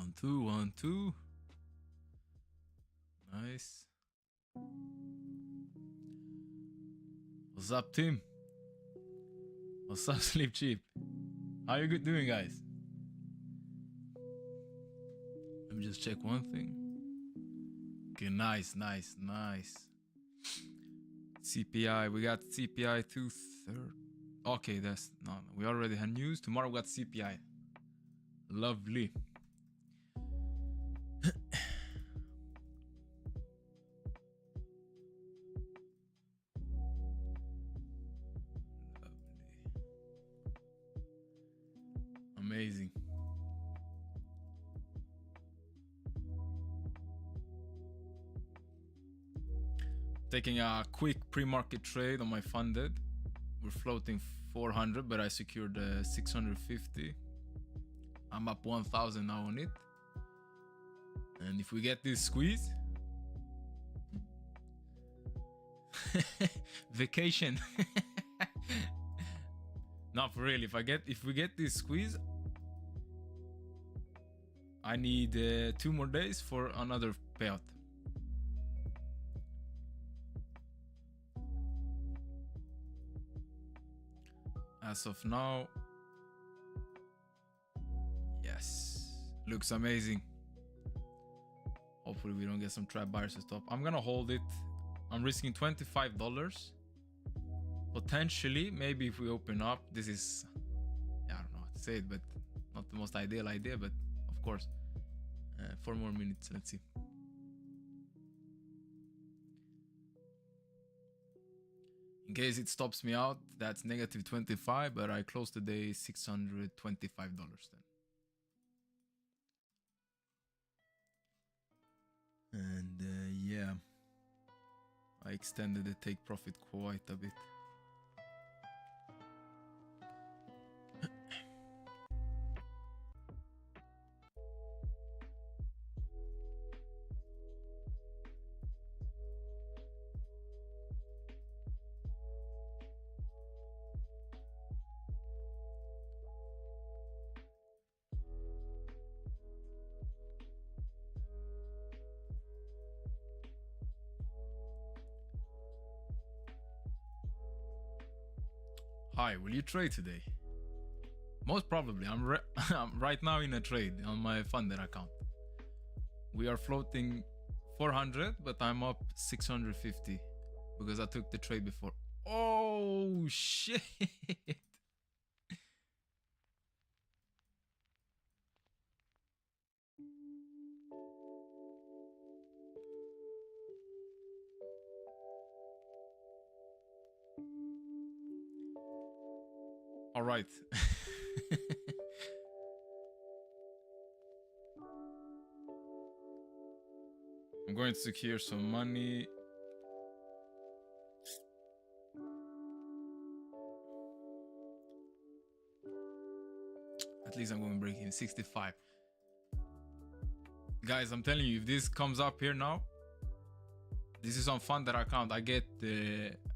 1, 2, 1, 2. Nice. What's up, Tim? What's up, Sleep Cheap? How you doing, guys? Let me just check one thing. Okay, nice. CPI, we got CPI 2/3. Okay, that's no. We already had news. Tomorrow we got CPI. Lovely. Amazing. Taking a quick pre-market trade on my funded. We're floating 400, but I secured 650. I'm up 1,000 now on it. And if we get this squeeze, vacation. Not for real. If we get this squeeze, I need 2 more days for another payout. As of now, yes, looks amazing. Hopefully we don't get some trap buyers to stop. I'm gonna hold it. I'm risking $25. Potentially, maybe if we open up, this is, I don't know how to say it, but not the most ideal idea, but of course. 4 more minutes, let's see. In case it stops me out, that's negative 25, but I closed the day $625 then. And yeah, I extended the take profit quite a bit. Hi, will you trade today? Most probably. I'm right now in a trade on my funded account. We are floating 400, but I'm up 650 because I took the trade before. Oh shit! All right. I'm going to secure some money. At least I'm going to break even 65. Guys, I'm telling you, if this comes up here now, this is on funded account. I get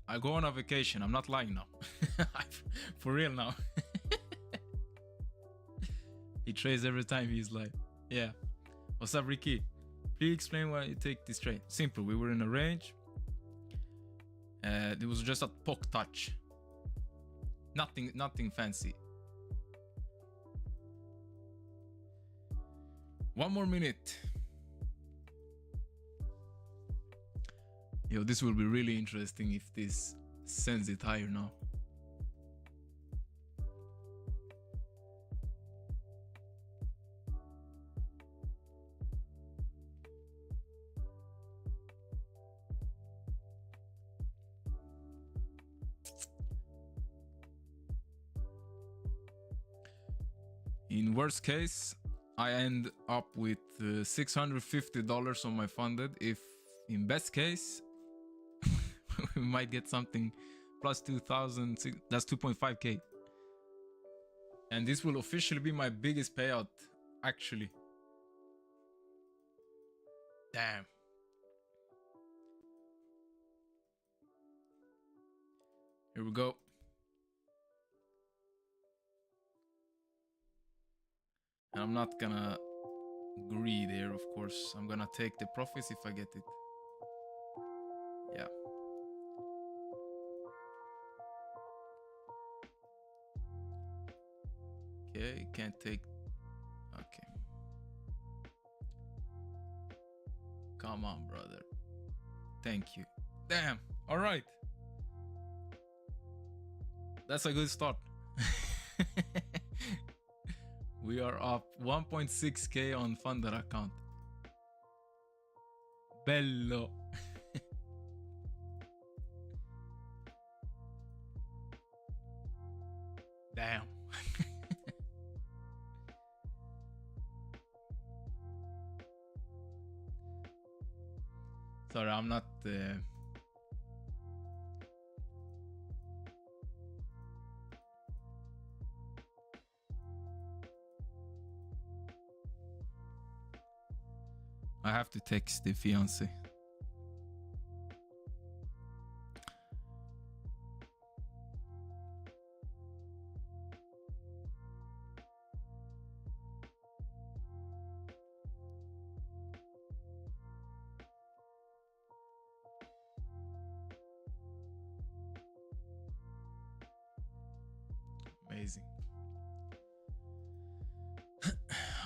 I go on a vacation. I'm not lying now. For real now. He trades every time he's like, yeah. What's up, Ricky? Please explain why you take this trade. Simple. We were in a range. It was just a poke touch. Nothing fancy. 1 more minute. Yo, this will be really interesting if this sends it higher now. In worst case, I end up with $650 on my funded. If in best case, we might get something plus 2,000. That's 2.5k. And this will officially be my biggest payout, actually. Damn. Here we go. And I'm not gonna greed here, of course. I'm gonna take the profits if I get it. Yeah. Okay, can't take. Okay. Come on, brother. Thank you. Damn. All right. That's a good start. We are up 1.6k on Funder account. Bello. Damn. Sorry, I'm not. I have to text the fiance. Amazing.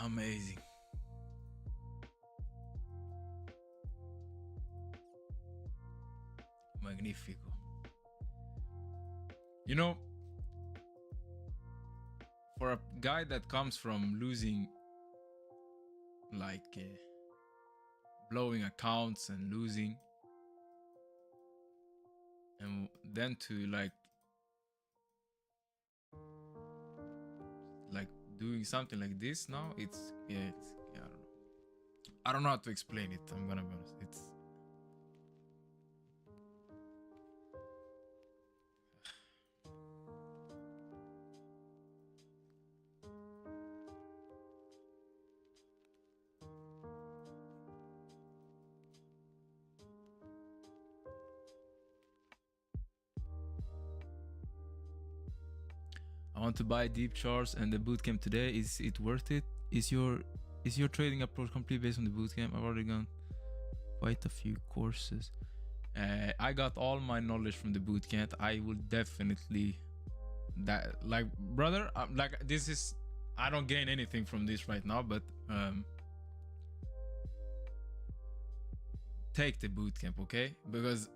Amazing. Magnifico. You know, for a guy that comes from losing, like, blowing accounts and losing, and then to like doing something like this now, it's yeah, I don't know how to explain it. I'm gonna be honest. It's I want to buy Deepcharts and the bootcamp today. Is it worth it? Is your trading approach complete based on the bootcamp? I've already gone quite a few courses. I got all my knowledge from the bootcamp. I will definitely like brother, like this is, I don't gain anything from this right now, but take the bootcamp, okay? Because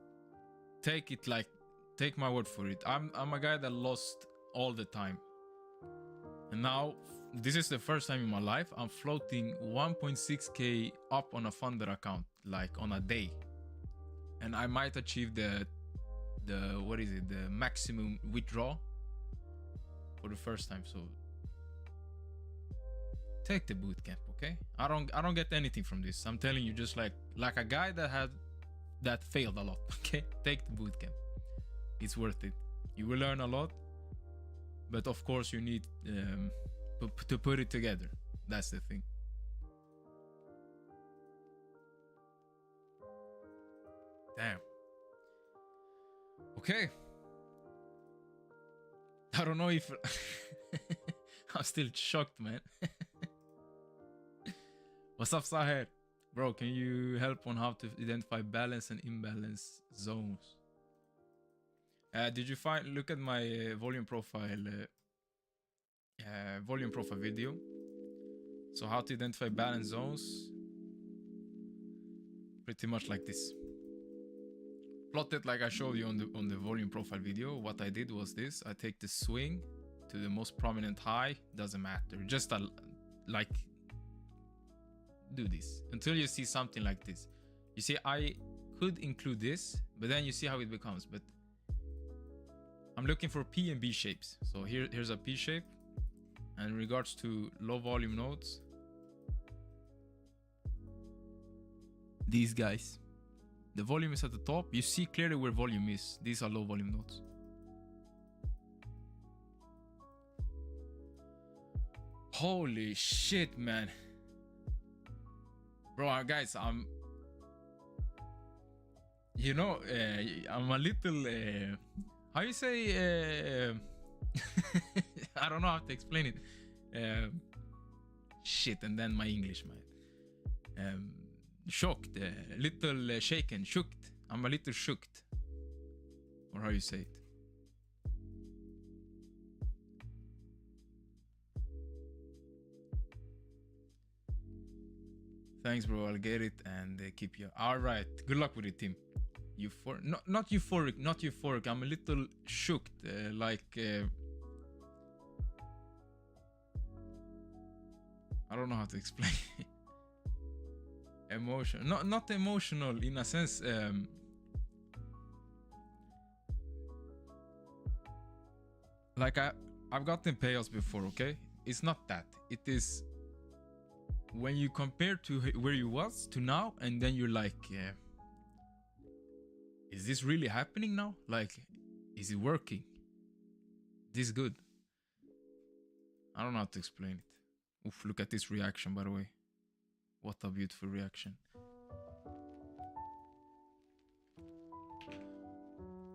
take it, like, take my word for it. I'm a guy that lost all the time, and now this is the first time in my life I'm floating 1.6k up on a Funder account, like on a day, and I might achieve the what is it, the maximum withdraw for the first time. So take the bootcamp, okay? I don't get anything from this. I'm telling you, just like a guy that failed a lot, okay? Take the bootcamp. It's worth it. You will learn a lot, but of course you need to put it together. That's the thing. Damn. Okay. I don't know if I'm still shocked, man. What's up, Sahir? Bro, can you help on how to identify balance and imbalance zones? Did you look at my volume profile video? So how to identify balance zones? Pretty much like this. Plotted like I showed you on the volume profile video. What I did was this: I take the swing to the most prominent high. Doesn't matter. Just like do this until you see something like this. You see, I could include this, but then you see how it becomes. But I'm looking for P and B shapes. So here's a P shape. And in regards to low volume nodes, these guys, the volume is at the top. You see clearly where volume is. These are low volume nodes. Holy shit, man. Bro, guys, I'm a little, how you say, I don't know how to explain it. Shit, and then my English, man. um, shocked, little shaken, shooked. I'm a little shooked, or how you say it. Thanks, bro. I'll get it and keep you. All right. Good luck with it, team. Not euphoric. Not euphoric. I'm a little shooked. I don't know how to explain. Emotion. Not emotional in a sense. Like I've gotten payouts before. Okay, it's not that. It is when you compare to where you was to now, and then you're like, is this really happening now? Like, is it working? This good? I don't know how to explain it. Oof, look at this reaction, by the way. What a beautiful reaction.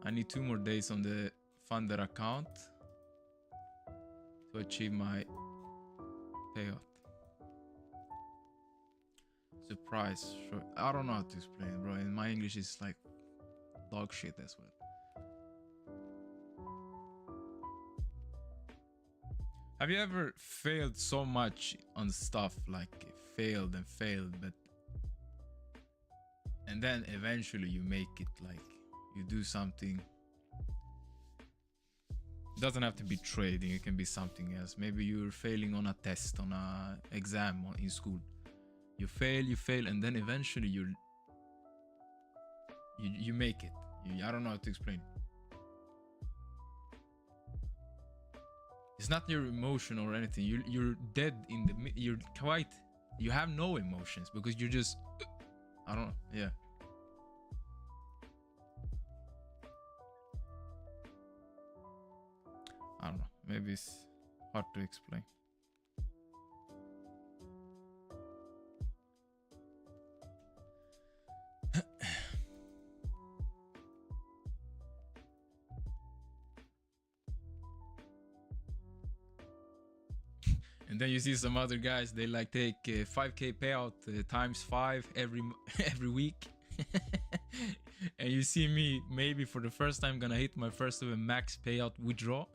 I need 2 more days on the funded account to achieve my payout. Surprise. Sure. I don't know how to explain it, bro. And my English is like dog shit as well. Have you ever failed so much on stuff, like failed and failed, but and then eventually you make it, like you do something? It doesn't have to be trading, it can be something else. Maybe you're failing on a test, on a exam in school. You fail, and then eventually you make it. I don't know how to explain it. It's not your emotion or anything. You're dead in the. You're quiet. You have no emotions because you're just. I don't know. Yeah. I don't know. Maybe it's hard to explain. And then you see some other guys, they like take 5k payout times 5 every week. And you see me maybe for the first time gonna hit my first ever max payout withdraw.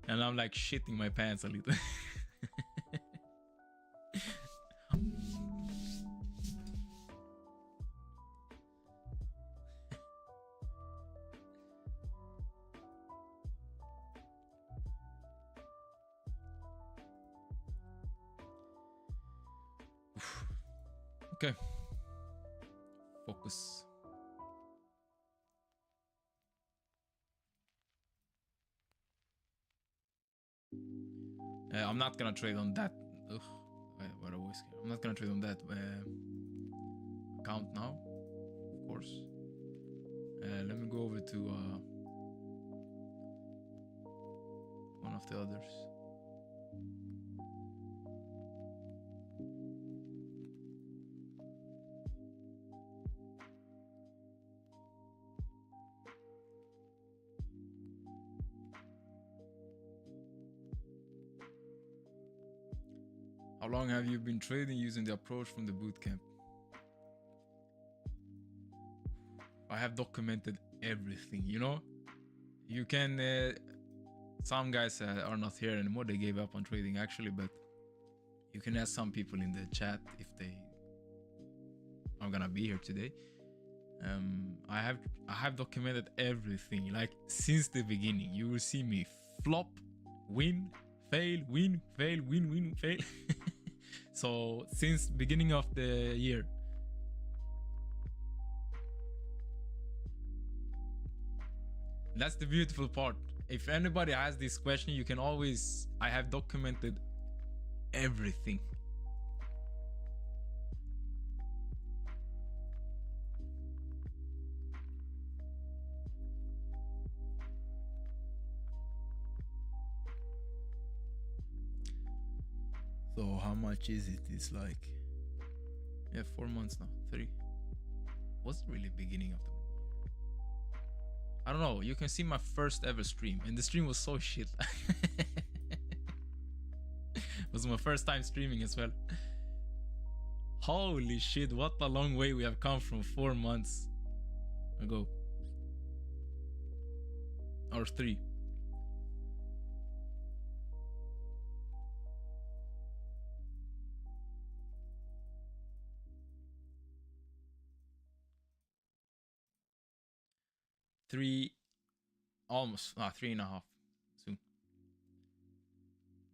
And I'm like shitting my pants a little. Okay. Focus. I'm not gonna trade on that. Ugh, what a whiskey. I'm not gonna trade on that account now, of course. Let me go over to one of the others. How long have you been trading using the approach from the bootcamp? I have documented everything, you know? You can, some guys are not here anymore. They gave up on trading actually, but you can ask some people in the chat if they are gonna be here today. I have documented everything, like since the beginning. You will see me flop, win, fail, win, fail, win, win, fail. So since beginning of the year. That's the beautiful part. If anybody has this question, you can always, I have documented everything. So how much is it? It's like, yeah, 4 months now, 3. Was it really beginning of the year? I don't know. You can see my first ever stream, and the stream was so shit. It was my first time streaming as well. Holy shit, what a long way we have come from 4 months ago. Or 3. Three, almost, 3.5 soon.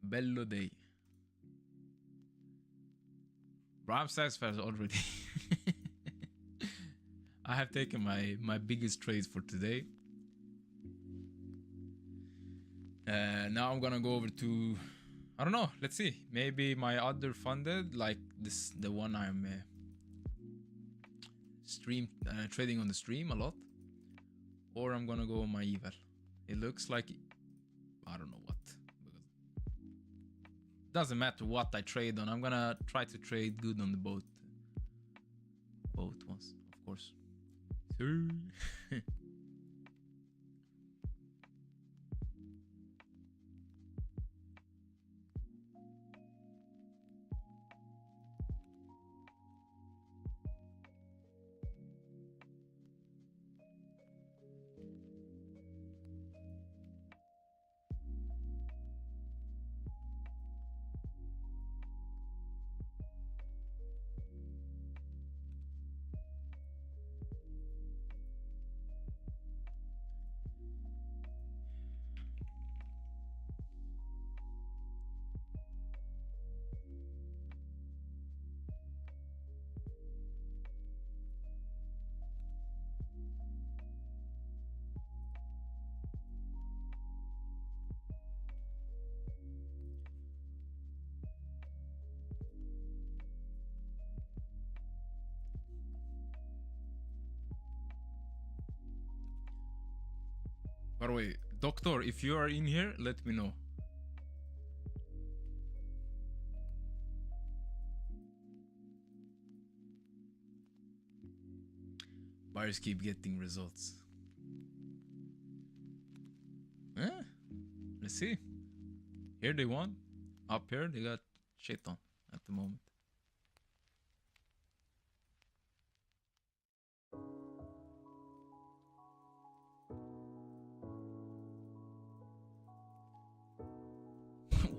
Bello day. Bro, I'm satisfied already. I have taken my biggest trades for today. Now I'm gonna go over to, I don't know, let's see. Maybe my other funded, like this, the one I'm trading on the stream a lot. Or I'm gonna go on my eval. It looks like, I don't know what. Doesn't matter what I trade on. I'm gonna try to trade good on the both ones, of course. By the way, doctor, if you are in here, let me know. Buyers keep getting results. Let's see. Here they won. Up here they got shit on at the moment.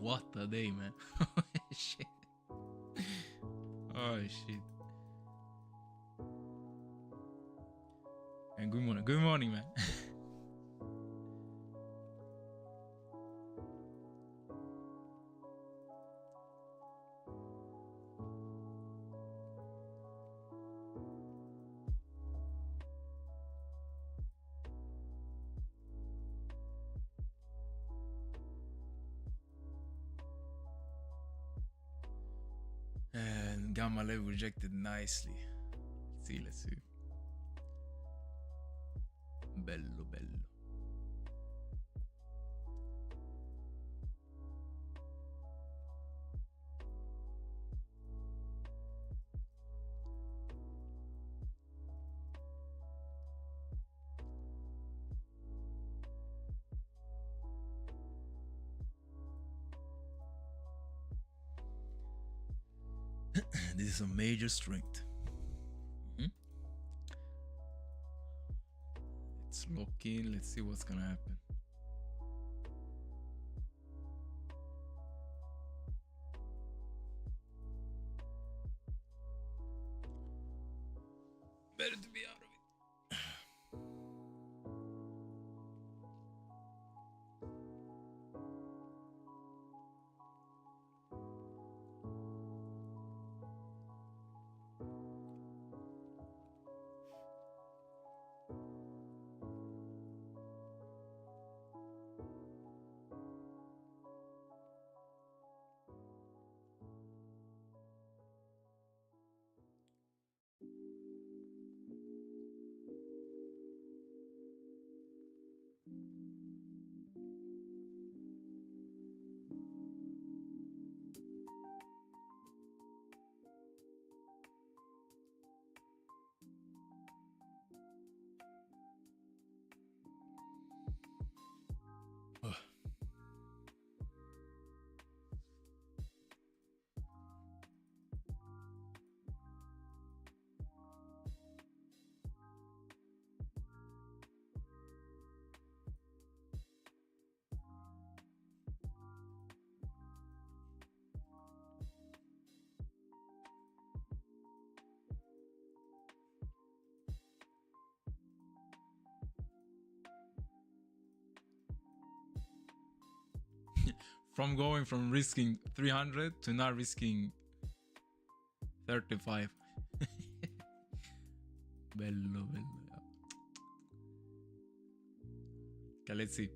What a day, man. Shit. Oh shit. And good morning. Good morning, man. And gamma level rejected nicely. Let's see. Bello, bello. This is a major strength. Let's lock in. Let's see what's gonna happen. Better to be out of it. from going from risking 300 to now risking 35. Bello. Okay, let's see.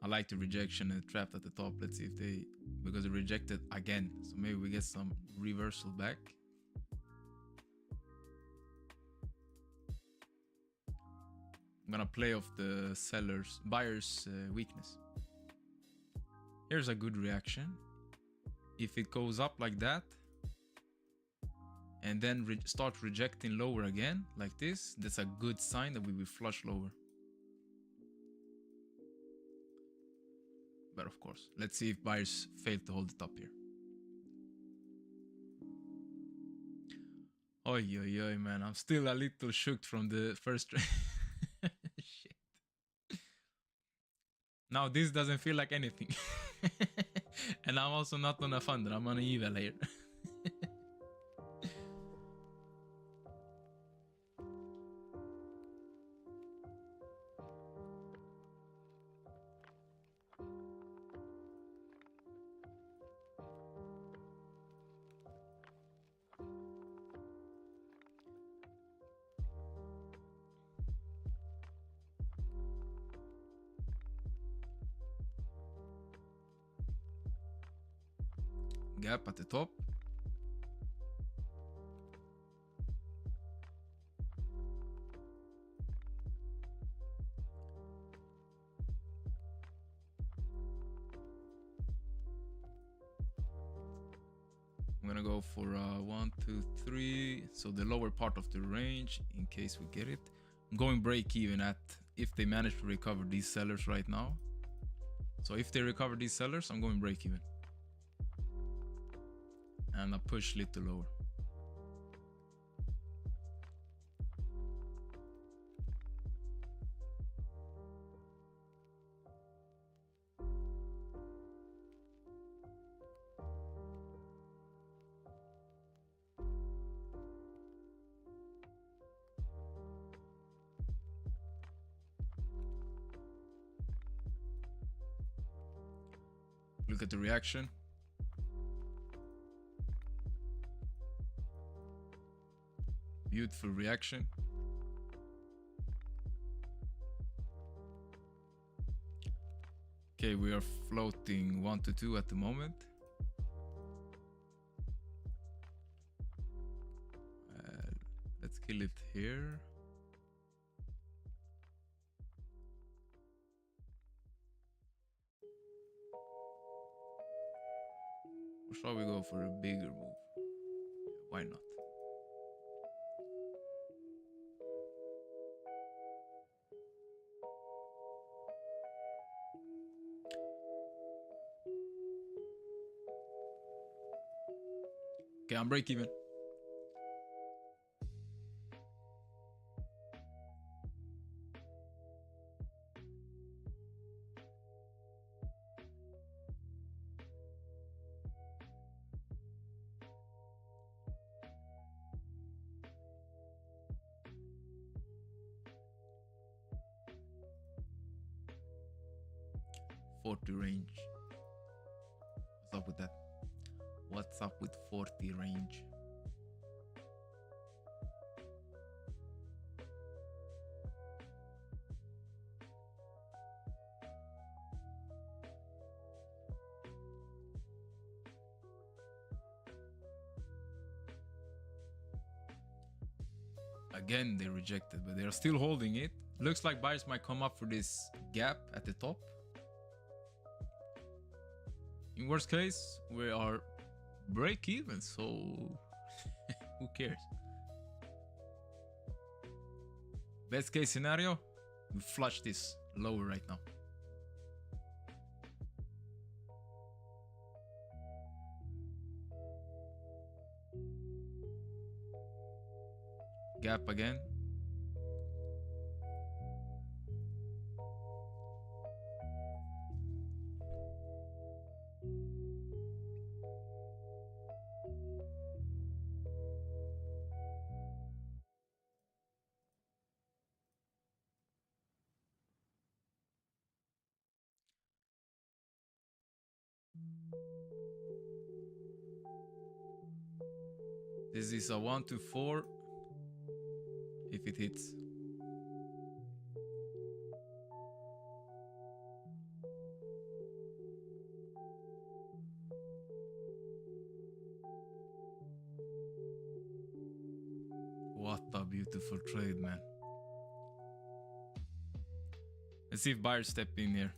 I like the rejection and trapped at the top. Let's see if they, because they rejected again. So maybe we get some reversal back. I'm gonna play off the buyer's weakness. Here's a good reaction. If it goes up like that and then start rejecting lower again like this, that's a good sign that we will flush lower. But of course, let's see if buyers fail to hold it up here. Oi, man, I'm still a little shook from the first shit. Now this doesn't feel like anything. And I'm also not on a funder, I'm on an eval here. Gap at the top. I'm gonna go for 1, 2, 3. So the lower part of the range in case we get it. I'm going break even at if they manage to recover these sellers right now. So if they recover these sellers, I'm going break even. And I push little lower. Look at the reaction. Beautiful reaction. Okay, we are floating 1 to 2 at the moment. Let's kill it here. Or shall we go for a bigger move? Why not? Okay, I'm break even. Range. What's up with that? What's up with 40 range? Again, they rejected, but they are still holding it. Looks like buyers might come up for this gap at the top. In worst case, we are break even, so who cares? Best case scenario, we flush this lower right now. Gap again. This is a 1 to 4 if it hits. What a beautiful trade, man. Let's see if buyers step in here.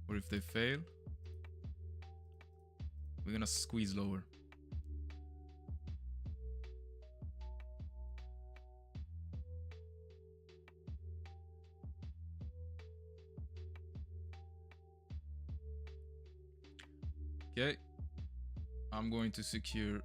Or if they fail, we're gonna squeeze lower. Okay, I'm going to secure.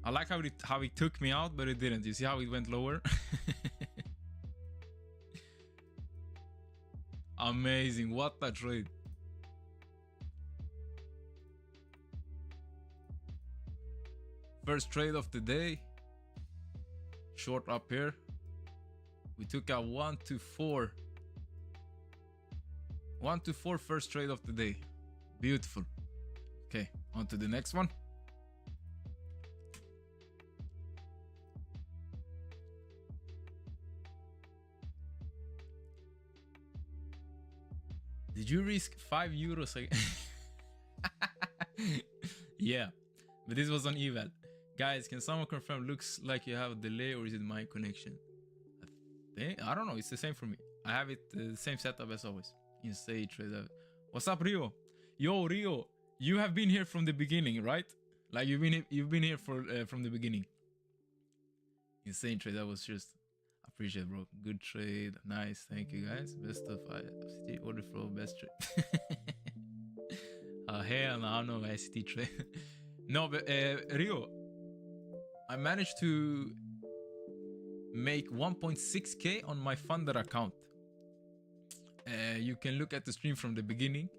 I like how it took me out, but it didn't. You see how it went lower? Amazing. What a trade. First trade of the day. Short up here. We took a 1 to 4. 1 to 4 first trade of the day. Beautiful. Okay, on to the next one. Did you risk 5 euros again? Yeah, but this was on eval. Guys, can someone confirm? Looks like you have a delay, or is it my connection? I don't know. It's the same for me. I have it the same setup as always. Insane trade. What's up, Rio? Yo, Rio, you have been here from the beginning, right? Like you've been here for from the beginning. Insane trade. That was just appreciate it, bro. Good trade. Nice. Thank you, guys. Best of ICT order flow. Best trade. Hell no, no ICT trade. No, but Rio, I managed to make 1.6k on my funder account. You can look at the stream from the beginning.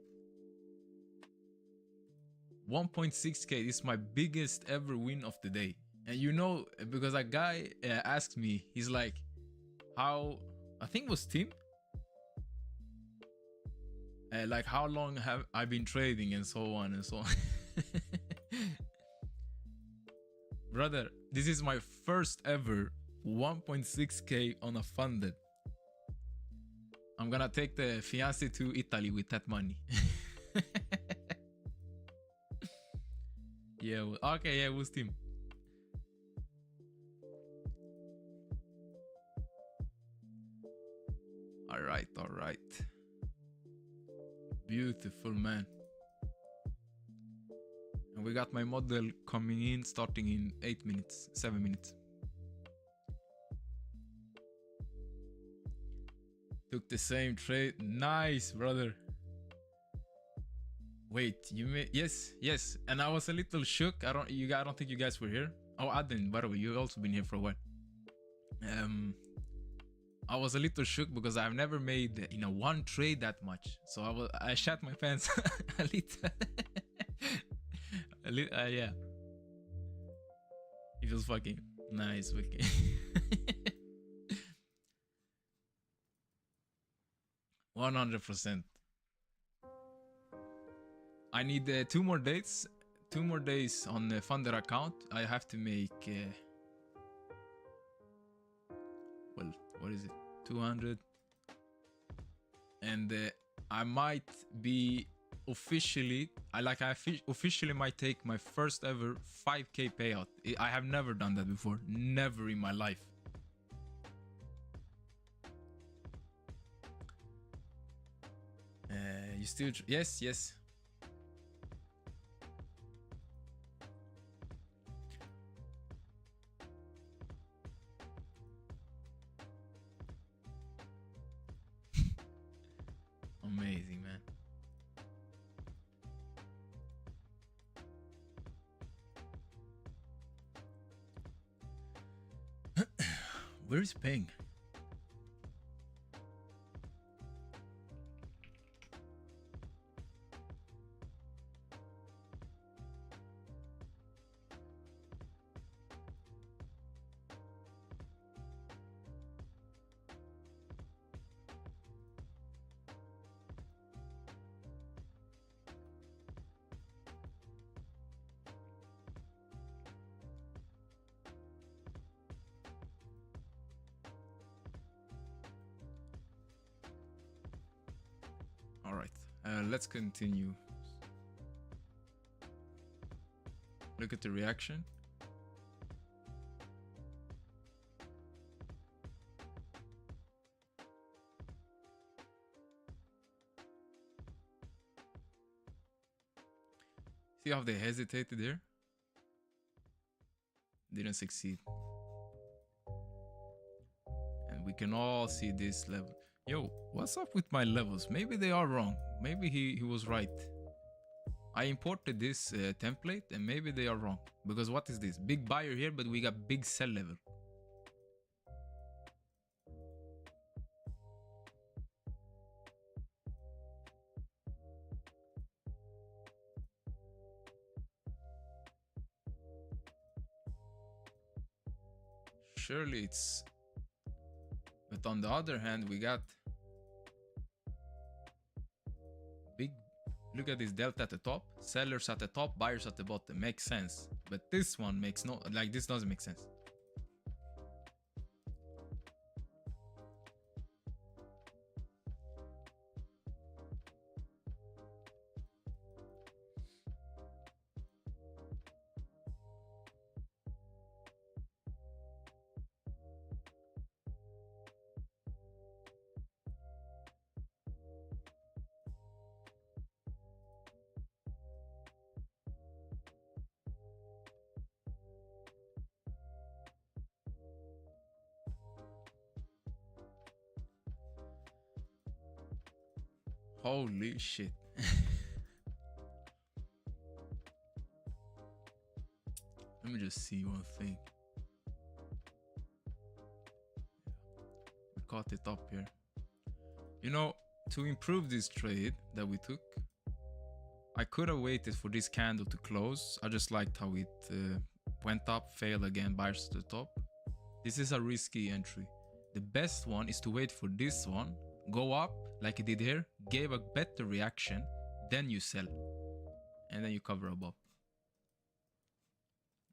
1.6k is my biggest ever win of the day. And you know, because a guy asked me, he's like, how, I think it was Tim, like how long have I been trading and so on and so on. Brother, this is my first ever 1.6k on a funded. I'm gonna take the fiancé to Italy with that money. Yeah, okay, yeah, it was Tim. All right. Beautiful, man. And we got my model coming in, starting in 8 minutes, 7 minutes. Took the same trade. Nice, brother. Wait, you made, yes. And I was a little shook. I don't think you guys were here. Oh, Adin, by the way, you've also been here for a while. I was a little shook because I've never made in a one trade that much. So I shat my pants a little. Yeah. It was fucking nice. Okay. 100%. I need 2 more days. 2 more days on the funder account. I have to make well, what is it? 200. And I might be officially, I officially might take my first ever 5k payout. I have never done that before. Never in my life. You still, yes. Amazing, man. Where is Peng? All right, let's continue. Look at the reaction. See how they hesitated here? Didn't succeed. And we can all see this level. Yo, what's up with my levels? Maybe they are wrong. Maybe he was right. I imported this template and maybe they are wrong. Because what is this? Big buyer here, but we got big sell level. Surely it's... But on the other hand, we got big... Look at this delta at the top. Sellers at the top, buyers at the bottom. Makes sense. But this one makes no... Like, this doesn't make sense. Holy shit. Let me just see one thing. We caught it up here. You know, to improve this trade that we took, I could have waited for this candle to close. I just liked how it went up, failed again, buyers to the top. This is a risky entry. The best one is to wait for this one, go up like it did here, gave a better reaction, then you sell. And then you cover above.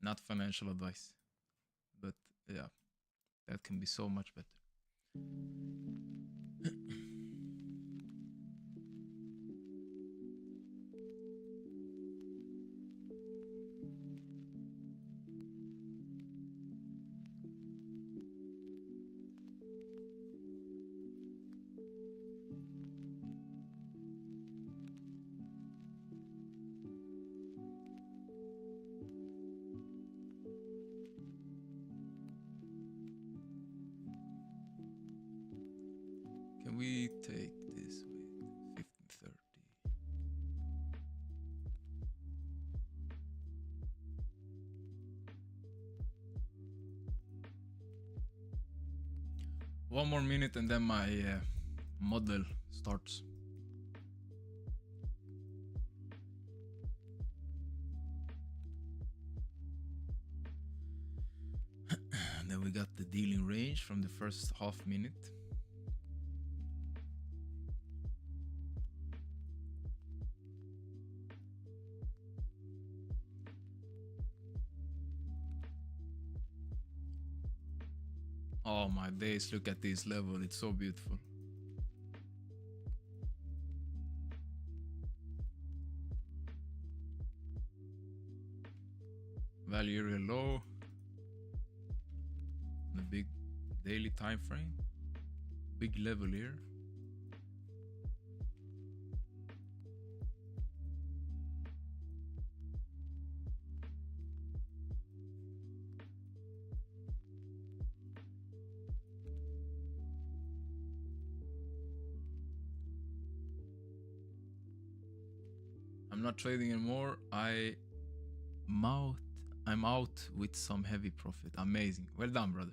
Not financial advice. But yeah, that can be so much better. Can we take this with 1530? One more minute and then my model starts. And then we got the dealing range from the first half minute. Oh my days, look at this level, it's so beautiful. Value area low. The big daily time frame. Big level here. I'm not trading anymore. I'm out with some heavy profit. Amazing. Well done, brother.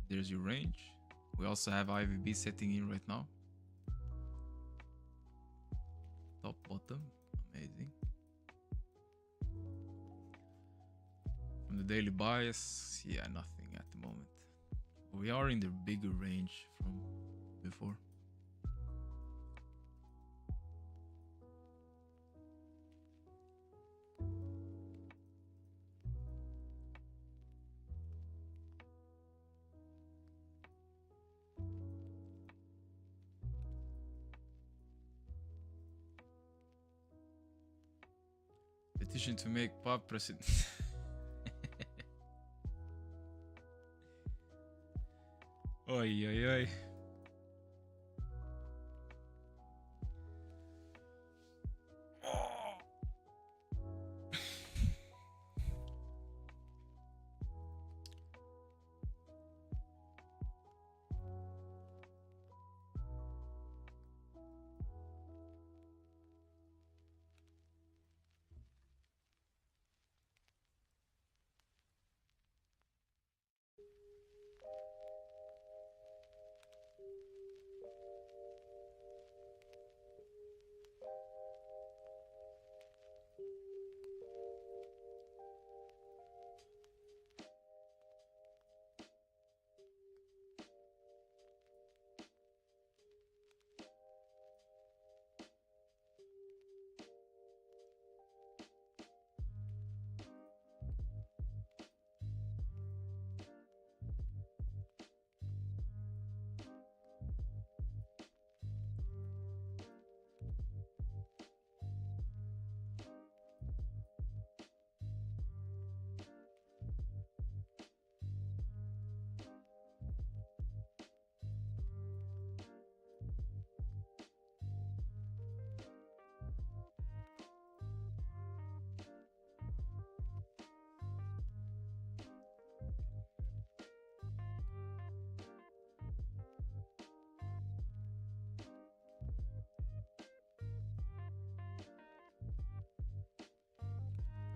There's your range. We also have IVB setting in right now. Top, bottom, amazing. From the daily bias, yeah, nothing at the moment. We are in the bigger range from before. Petition to make Pav president. Oi, oi, oi.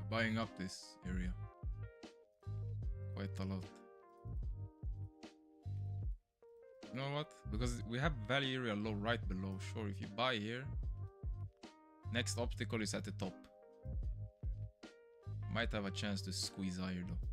Buying up this area quite a lot. You know what? Because we have value area low right below. Sure, if you buy here, next obstacle is at the top. Might have a chance to squeeze higher though.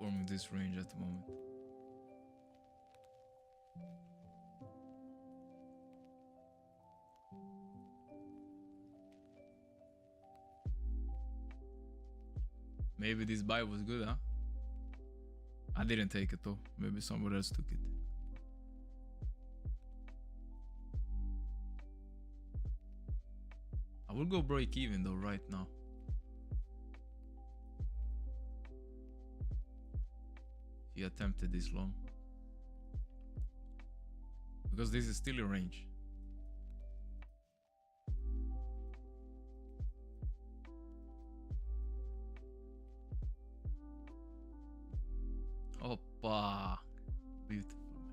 Forming this range at the moment. Maybe this buy was good, huh? I didn't take it though. Maybe someone else took it. I will go break even though right now. If you attempted this long. Because this is still a range. Oppa. Beautiful, man.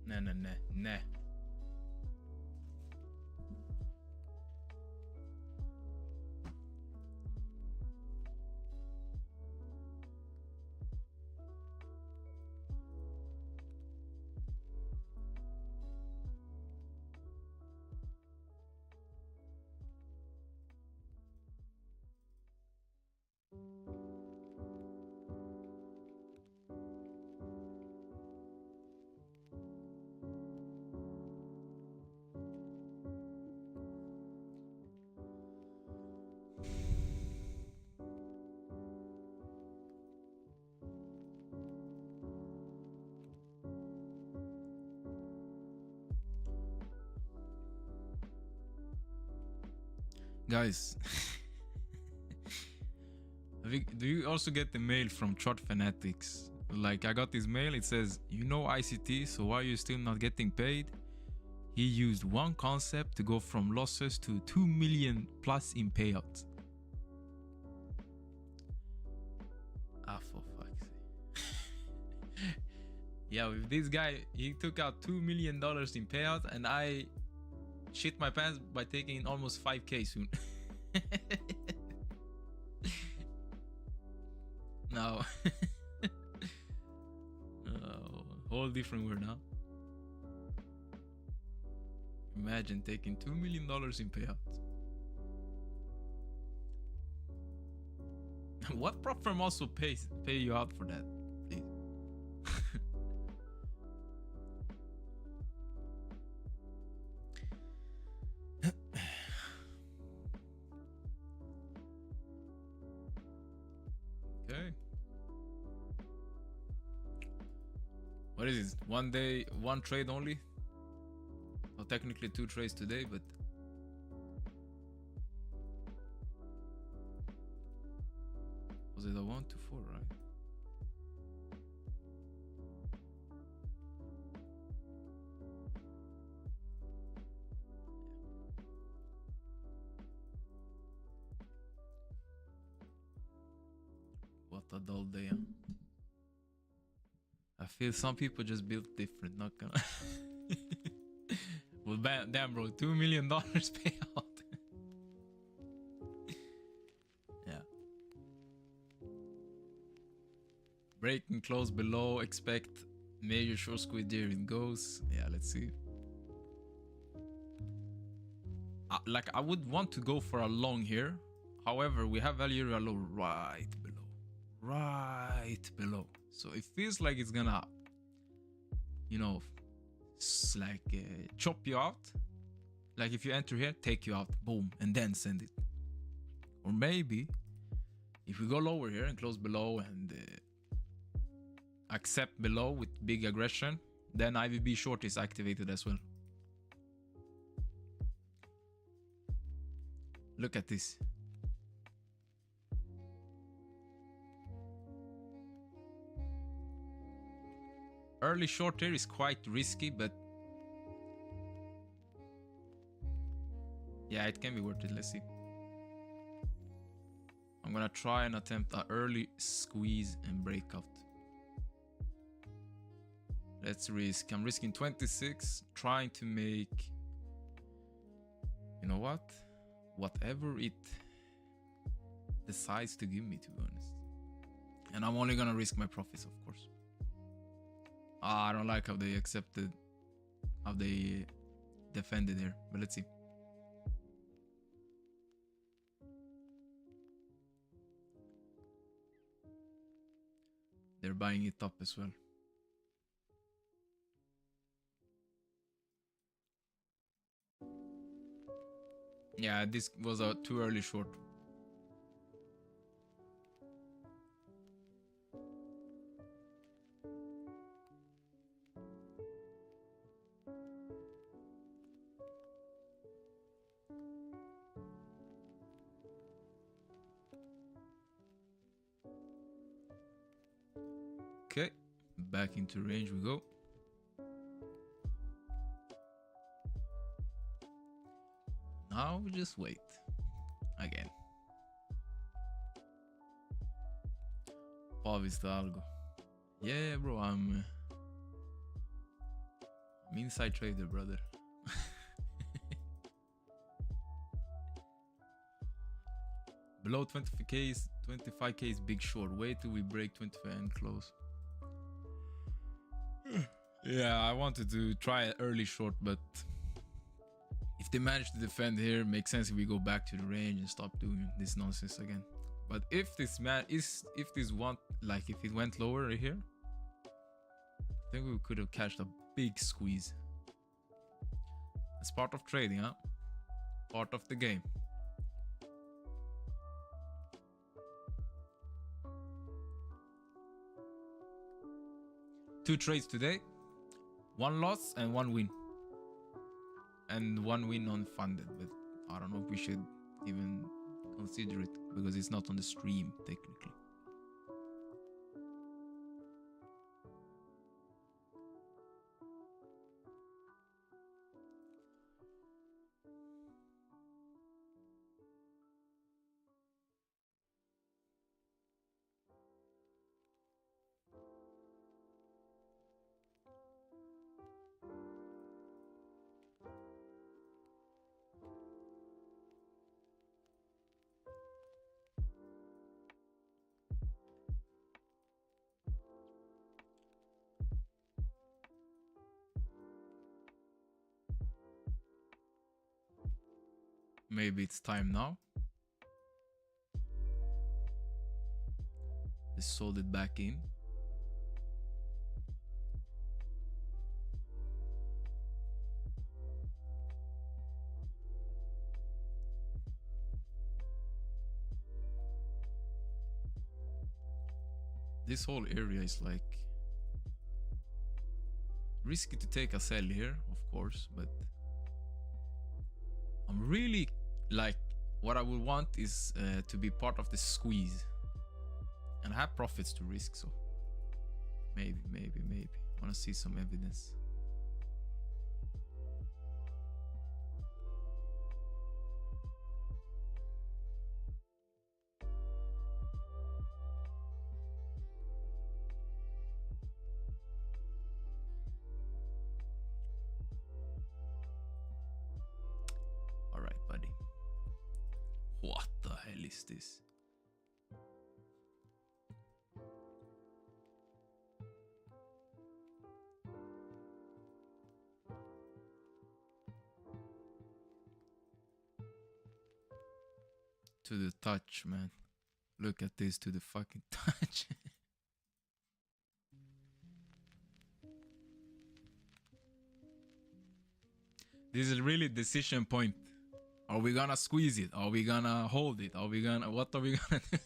Nah, nah, nah, nah. Guys, do you also get the mail from Chart Fanatics? Like, I got this mail, it says, you know ICT, so why are you still not getting paid? He used one concept to go from losses to 2 million plus in payouts. Ah, for fuck's sake. Yeah, with this guy, he took out $2 million in payout, and I shit my pants by taking almost 5k soon. No. Oh, whole different world now. Imagine taking $2 million in payouts. What prop firm also pay you out for that, please? Okay. What is this? One day, one trade only? Well, technically 2 trades today, but was it a 1 to 4, right? What a dull day, huh? I feel some people just built different, not gonna. Well, damn, bro, $2 million payout. Yeah. Break and close below, expect major short squeeze, there it goes. Yeah, let's see. Like, I would want to go for a long here. However, we have value area low right below. Right below. So it feels like it's gonna, you know, like chop you out. Like if you enter here, take you out, boom, and then send it. Or maybe if we go lower here and close below and accept below with big aggression, then IVB short is activated as well. Look at this. Early short here is quite risky, but yeah, it can be worth it. Let's see. I'm gonna try and attempt an early squeeze and breakout. Let's risk. I'm risking 26, trying to make, you know what? Whatever it decides to give me, to be honest. And I'm only gonna risk my profits, of course. I don't like how they accepted, how they defended here, but let's see. They're buying it up as well. Yeah, this was a too early short. Okay, back into range we go. Now we just wait again. Pavlovic algo. Yeah, bro, I'm I'm inside trader, brother. Below 25k is big short. Wait till we break 25 and close. Yeah, I wanted to try an early short, but if they manage to defend here, it makes sense if we go back to the range and stop doing this nonsense again. But if this if it went lower right here, I think we could have catched a big squeeze. It's part of trading, huh? Part of the game. Two trades today, 1 loss and 1 win. And 1 win unfunded, but I don't know if we should even consider it because it's not on the stream technically. Maybe it's time now. Just sold it back in. This whole area is like risky to take a sell here, of course, but I'm really like what I would want is to be part of the squeeze and have profits to risk. So maybe want to see some evidence. All right, buddy. What the hell is this? To the touch, man. Look at this, to the fucking touch. This is really decision point. Are we gonna squeeze it? Are we gonna hold it? Are we gonna, what are we gonna do?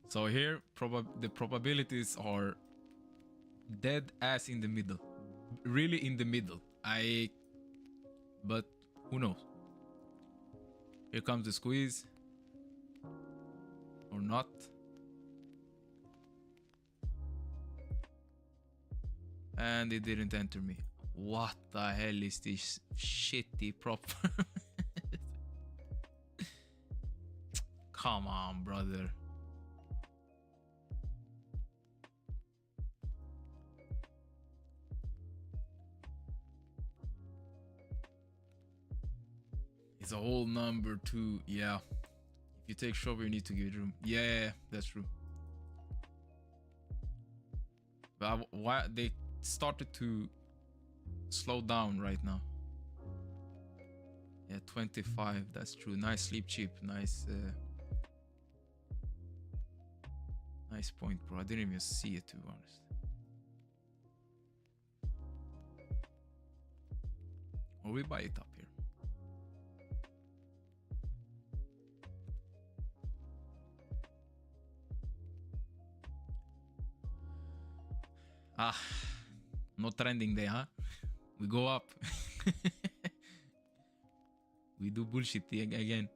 So here, the probabilities are dead ass in the middle. Really in the middle. But who knows? Here comes the squeeze. Or not. And it didn't enter me. What the hell is this shitty prop? Come on, brother. It's a whole number too. Yeah. If you take shove, you need to give it room. Yeah, that's true. But why they started to slow down right now? Yeah, 25. That's true. Nice sleep chip. Nice. Nice point, bro. I didn't even see it, to be honest. Or we buy it up here. Ah, no trending day, huh? We go up. We do bullshit again.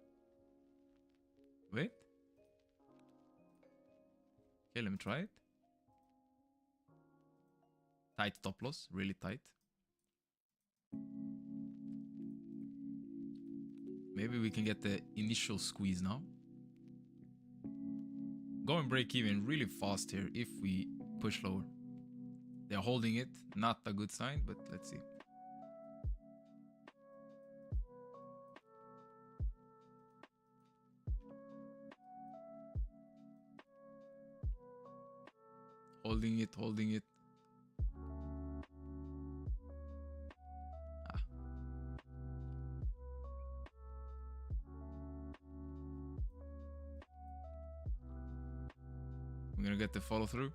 Wait. Okay, let me try it. Tight stop loss, really tight. Maybe we can get the initial squeeze now. Go and break even really fast here if we push lower. They're holding it, not a good sign, but let's see. Holding it, holding it. Ah. We're gonna get the follow through.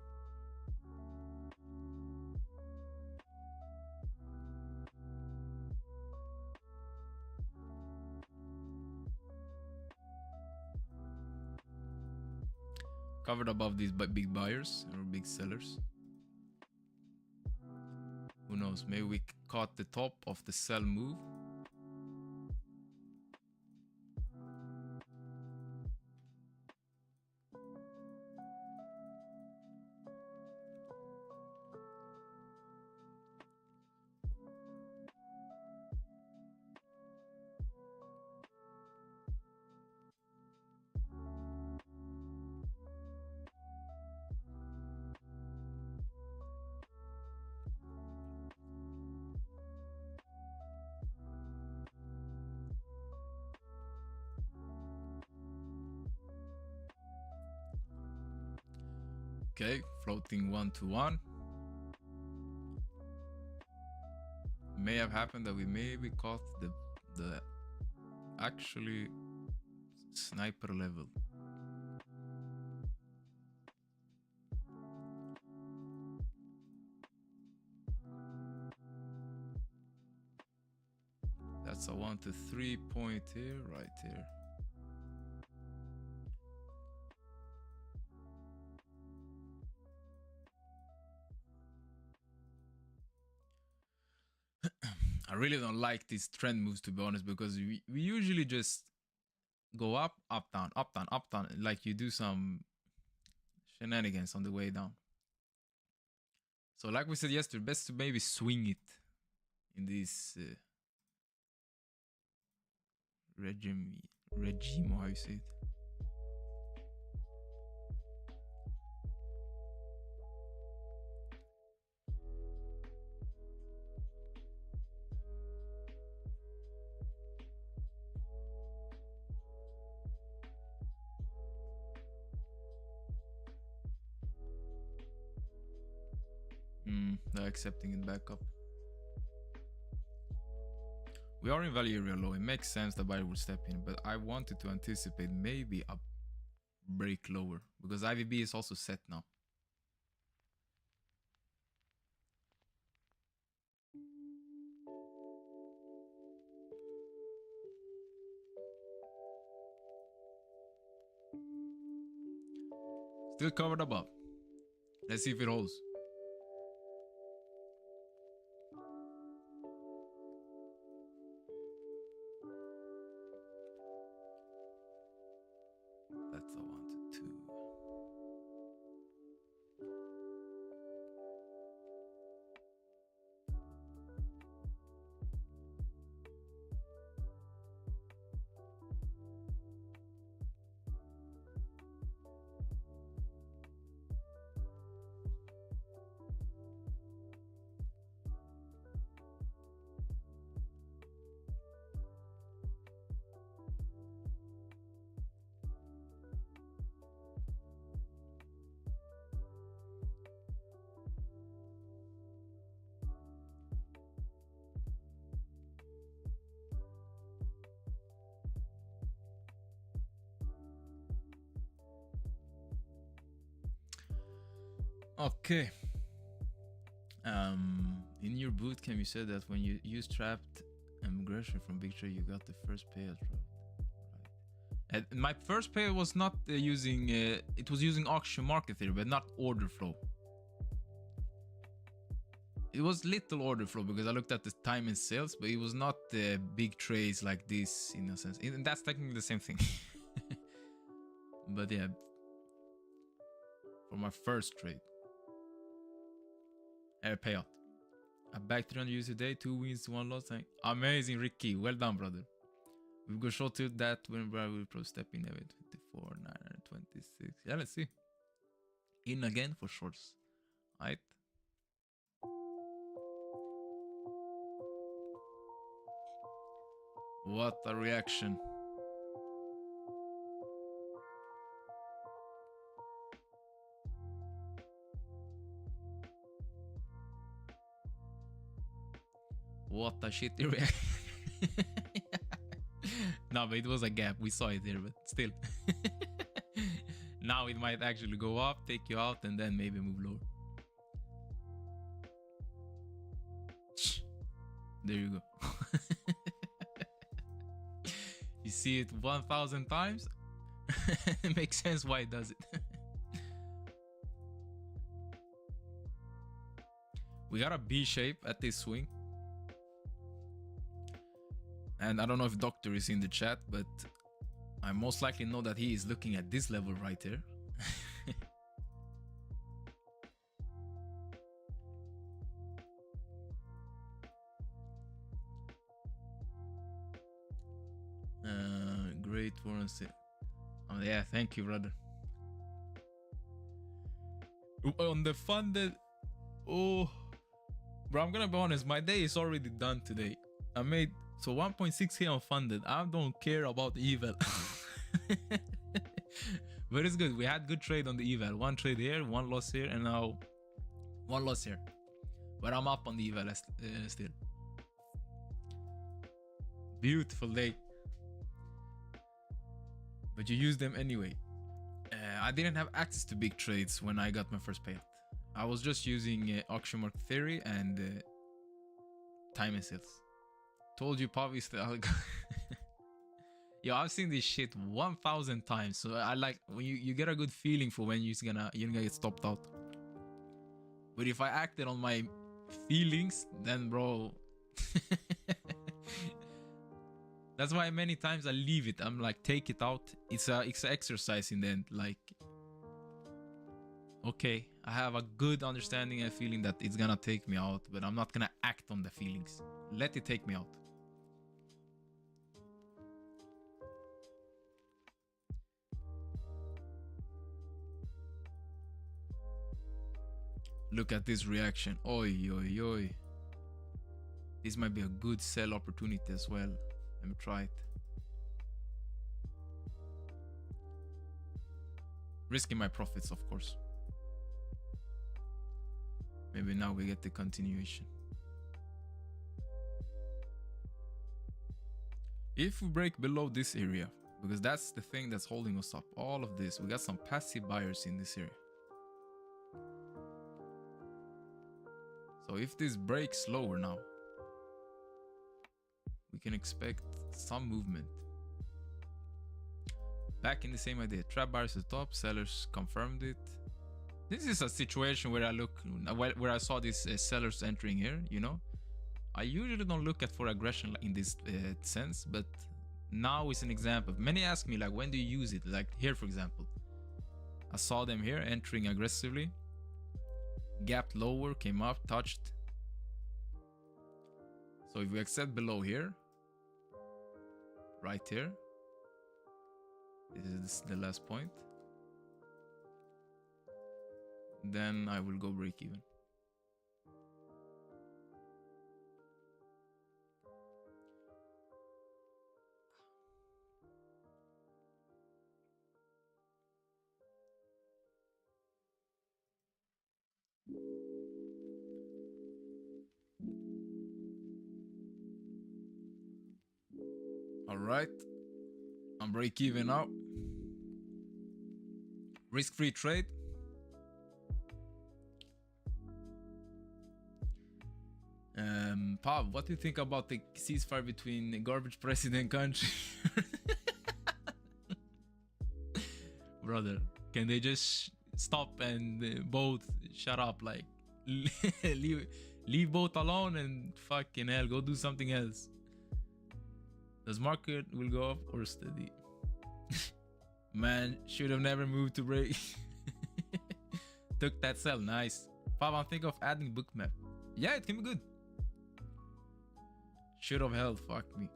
Covered above these big buyers or big sellers. Who knows? Maybe we caught the top of the sell move. Okay, floating 1-to-1. May have happened that we maybe caught the actually sniper level. That's a 1-to-3 point here, right here. I really don't like these trend moves, to be honest, because we usually just go up, up, down, up, down, up, down. Like you do some shenanigans on the way down. So like we said yesterday, best to maybe swing it in this regime, or how you say it. They're accepting it back up. We are in value area low. It makes sense the buyer will step in, but I wanted to anticipate maybe a break lower because IVB is also set now. Still covered above. Let's see if it holds. That's a 1-to-2. Okay. In your bootcamp, you said that when you use trapped aggression from big trade, you got the first payout. Right? And my first payout was not using. It was using auction market theory, but not order flow. It was little order flow because I looked at the time and sales, but it was not big trades like this in a sense. And that's technically the same thing. But yeah, for my first trade. Payout. I backed 300 use a day, 2 wins, 1 loss. Amazing, Ricky. Well done, brother. We've got short to that when we will pro step in 24, 926. Yeah, let's see. In again for shorts. Alright. What a reaction. What a shitty reaction. No, but it was a gap. We saw it there, but still. Now it might actually go up, take you out, and then maybe move lower. There you go. You see it 1,000 times. It makes sense why it does it. We got a B shape at this swing. And I don't know if Doctor is in the chat, but I most likely know that he is looking at this level right here. Great Warren. Oh yeah, thank you, brother. On the funded, oh, bro, I'm gonna be honest. My day is already done today. I made so 1.6k on funded. I don't care about the eval. But it's good. We had good trade on the eval. One trade here, one loss here, and now one loss here. But I'm up on the eval still. Beautiful day. But you use them anyway. I didn't have access to big trades when I got my first payout. I was just using auction market theory and time and sales. Told you, Pavis, that Yo, I've seen this shit 1,000 times. So I like when you get a good feeling for when you're gonna get stopped out. But if I acted on my feelings, then bro. That's why many times I leave it. I'm like, take it out. It's an exercise in the end. Like, okay, I have a good understanding and feeling that it's gonna take me out, but I'm not gonna act on the feelings. Let it take me out. Look at this reaction. Oi, oi, oi. This might be a good sell opportunity as well. Let me try it. Risking my profits, of course. Maybe now we get the continuation. If we break below this area, because that's the thing that's holding us up, all of this, we got some passive buyers in this area. So if this breaks lower now, we can expect some movement. Back in the same idea. Trap buyers at the top, sellers confirmed it. This is a situation where where I saw these sellers entering here, you know. I usually don't look at for aggression in this sense, but now it's an example. Many ask me like, when do you use it? Like here, for example. I saw them here entering aggressively. Gapped lower, came up, touched. So if we accept below here, right here, this is the last point, then I will go break even. All right, I'm break even now. Risk-free trade. Pav, what do you think about the ceasefire between the garbage president country? Brother, can they just stop and both shut up? Like, leave both alone and fucking hell, go do something else. Does market will go up or steady? Man, should have never moved to break. Took that sell, nice. Pav, I'm thinking of adding bookmap. Yeah, it can be good. Should have held, fuck me.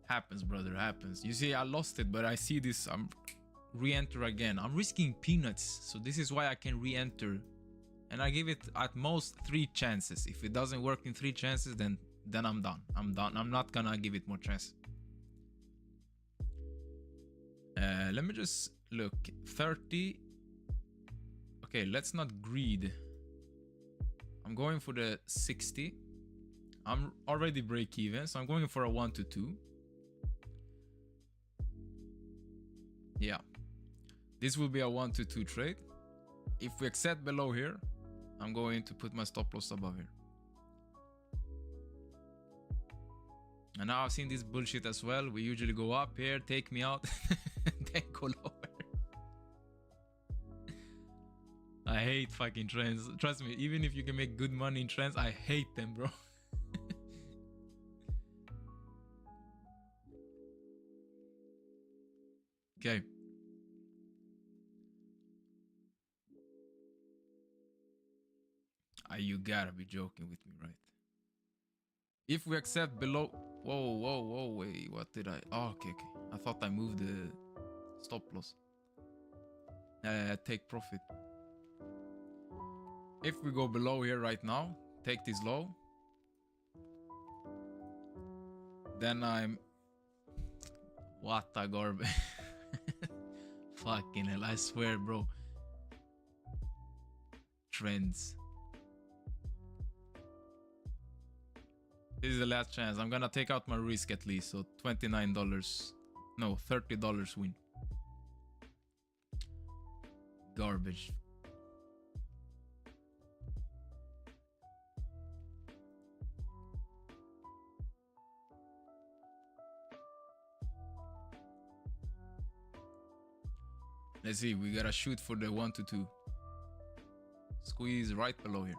Happens, brother, happens. You see, I lost it, but I see this. I'm re-enter again. I'm risking peanuts, so this is why I can re-enter. And I give it at most 3 chances. If it doesn't work in 3 chances, then then I'm done. I'm not gonna give it more chance. Let me just look. 30. Okay, let's not greed. I'm going for the 60. I'm already break even, so I'm going for a 1 to 2. Yeah. This will be a 1 to 2 trade. If we accept below here, I'm going to put my stop loss above here. And now I've seen this bullshit as well. We usually go up here, take me out, then go lower. I hate fucking trends. Trust me, even if you can make good money in trends, I hate them, bro. Okay. You gotta be joking with me, right? If we accept below... Whoa, wait, what did I... Oh, okay. I thought I moved the stop loss. Take profit. If we go below here right now, take this low, then I'm... What a garbage. Fucking hell, I swear, bro. Trends. This is the last chance. I'm gonna take out my risk at least. So $29. No, $30 win. Garbage. Let's see. We gotta shoot for the 1 to 2. Squeeze right below here.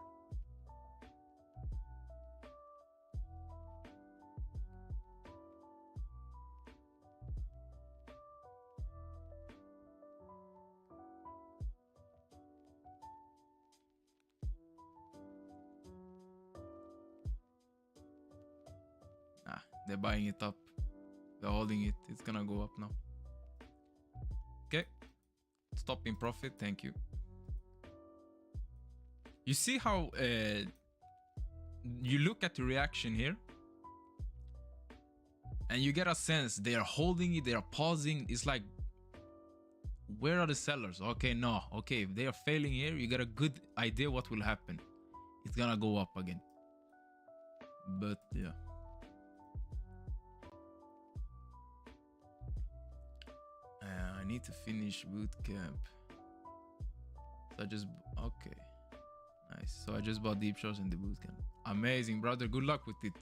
They're buying it up. They're holding it. It's gonna go up now. Okay. Stop in profit. Thank you. You see how you look at the reaction here and you get a sense they are holding it, they are pausing. It's like, where are the sellers? Okay, no. Okay, if they are failing here, you get a good idea what will happen. It's gonna go up again. But yeah. I need to finish boot camp. So I just... Okay. Nice. So I just bought Deepcharts in the boot camp. Amazing, brother. Good luck with it.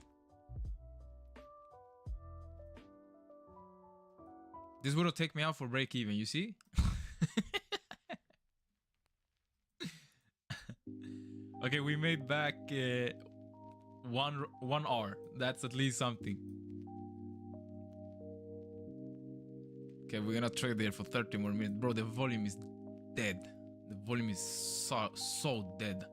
This would have taken me out for break even, you see? Okay, we made back 1 hour. That's at least something. Okay, we're gonna trade there for 30 more minutes. Bro, the volume is dead. The volume is so dead.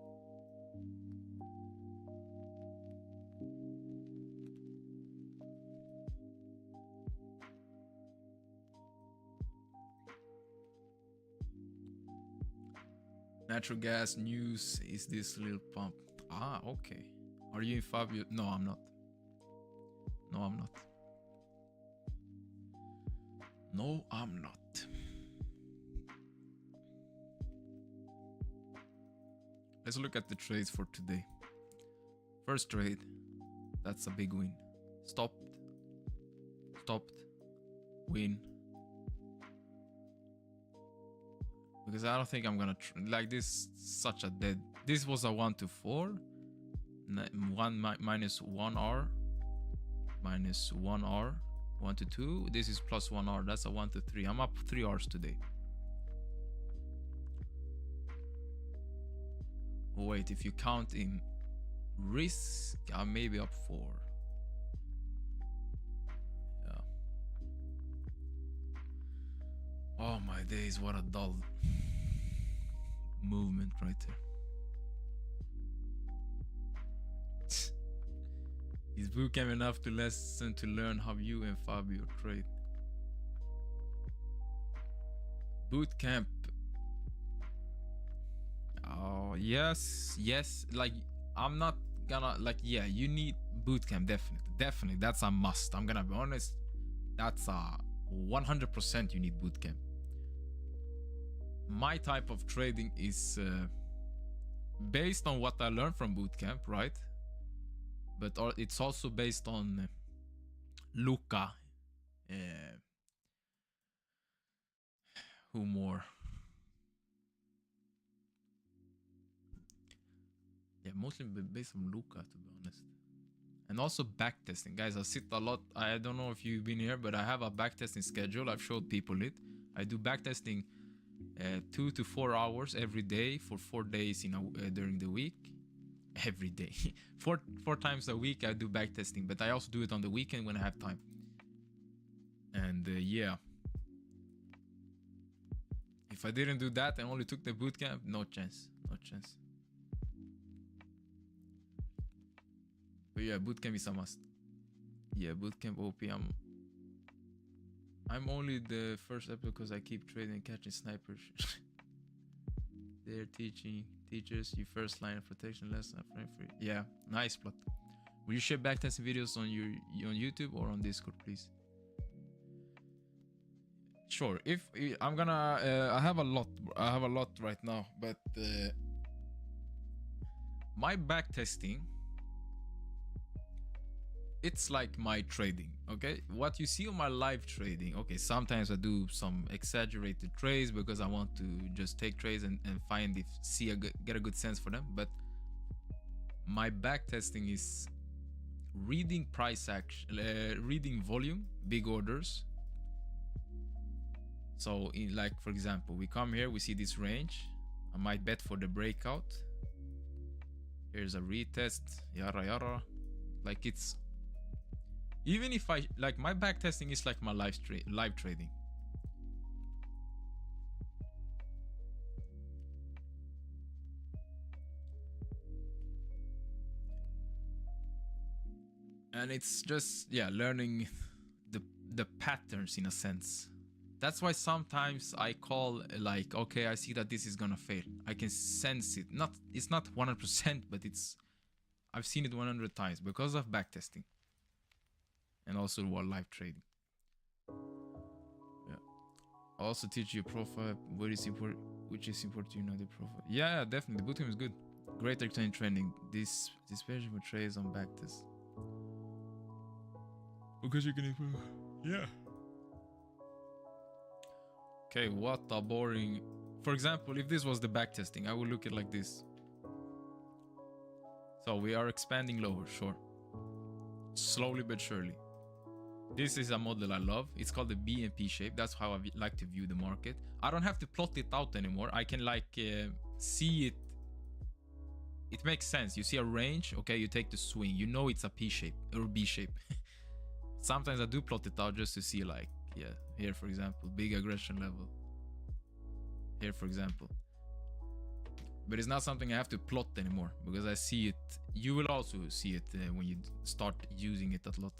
Natural gas news is this little pump. Ah, okay. Are you in Fabio? No, I'm not. No, I'm not. No, I'm not. Let's look at the trades for today. First trade. That's a big win. Stopped. Win. Because I don't think I'm gonna like this. Such a dead. This was a 1 to 4. Minus 1 R. Minus 1 R. 1 to 2. This is plus 1 R. That's a 1 to 3. I'm up 3 Rs today. Oh, wait, if you count in risk, I'm maybe up 4. Yeah. Oh my days, what a dull movement right there. Is bootcamp enough to lesson to learn how you and Fabio trade? Bootcamp. Oh yes. Like I'm not gonna like. Yeah, you need bootcamp, definitely. That's a must. I'm gonna be honest. That's a 100% you need bootcamp. My type of trading is based on what I learned from bootcamp, right? But it's also based on Luca. Who more? Yeah, mostly based on Luca, to be honest. And also backtesting. Guys, I sit a lot. I don't know if you've been here, but I have a backtesting schedule. I've showed people it. I do backtesting 2 to 4 hours every day for 4 days during the week. Every day. four times a week I do backtesting, but I also do it on the weekend when I have time. And yeah. If I didn't do that and only took the bootcamp, no chance. No chance. But yeah, bootcamp is a must. Yeah, bootcamp OP. I'm only the first episode because I keep trading and catching snipers. They're teachers you first line of protection lesson. Yeah, nice plot. Will you share backtesting videos on YouTube or on Discord, please? Sure. If I'm gonna, I have a lot right now, but my backtesting, it's like my trading, okay? What you see on my live trading, okay, sometimes I do some exaggerated trades because I want to just take trades and find get a good sense for them. But my backtesting is reading price action, reading volume, big orders. So like, for example, we come here, we see this range. I might bet for the breakout. Here's a retest, yara yara. Like, it's, even if I, like, my backtesting is like my live trading. And it's just, yeah, learning the patterns in a sense. That's why sometimes I call, like, okay, I see that this is gonna fail. I can sense it. It's not 100%, but I've seen it 100 times because of backtesting. And also while live trading. Yeah. I'll also teach you a profile, which is important to know the profile. Yeah, definitely. Bootcamp is good. Great exchange training. This page for trades on backtest. Because you can improve. Yeah. Okay, what a boring. For example, if this was the backtesting, I would look at it like this. So we are expanding lower, sure. Slowly but surely. This is a model I love. It's called the BNP shape. That's how I like to view the market. I don't have to plot it out anymore. I can like see it. It makes sense. You see a range. Okay, you take the swing. You know it's a P shape or B shape. Sometimes I do plot it out just to see, like, yeah, here for example, big aggression level. Here for example. But it's not something I have to plot anymore because I see it. You will also see it when you start using it a lot.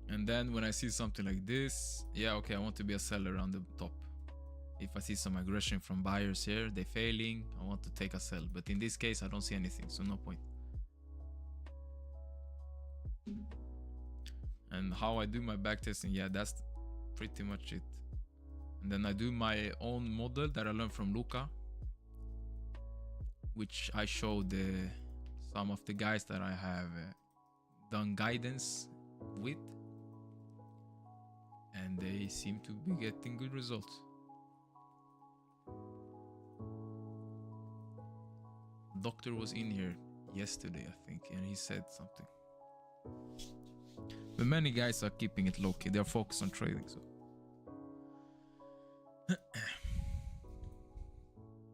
And then when I see something like this, yeah, okay, I want to be a seller on the top. If I see some aggression from buyers here, they're failing, I want to take a sell. But in this case, I don't see anything, so no point. And how I do my backtesting, yeah, that's pretty much it. And then I do my own model that I learned from Luca, which I showed some of the guys that I have done guidance with. And they seem to be getting good results. Doctor was in here yesterday, I think, and he said something. But many guys are keeping it low-key. They're focused on trading, so.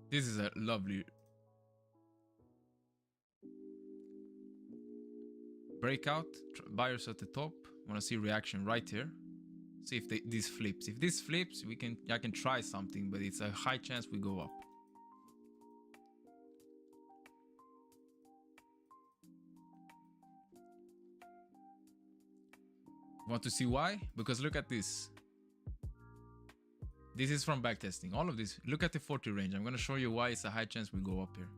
This is a lovely breakout. Buyers at the top. Want to see reaction right here. See if this flips. If this flips, I can try something, but it's a high chance we go up. Want to see why? Because look at this. This is from backtesting. All of this. Look at the 40 range. I'm going to show you why it's a high chance we go up here.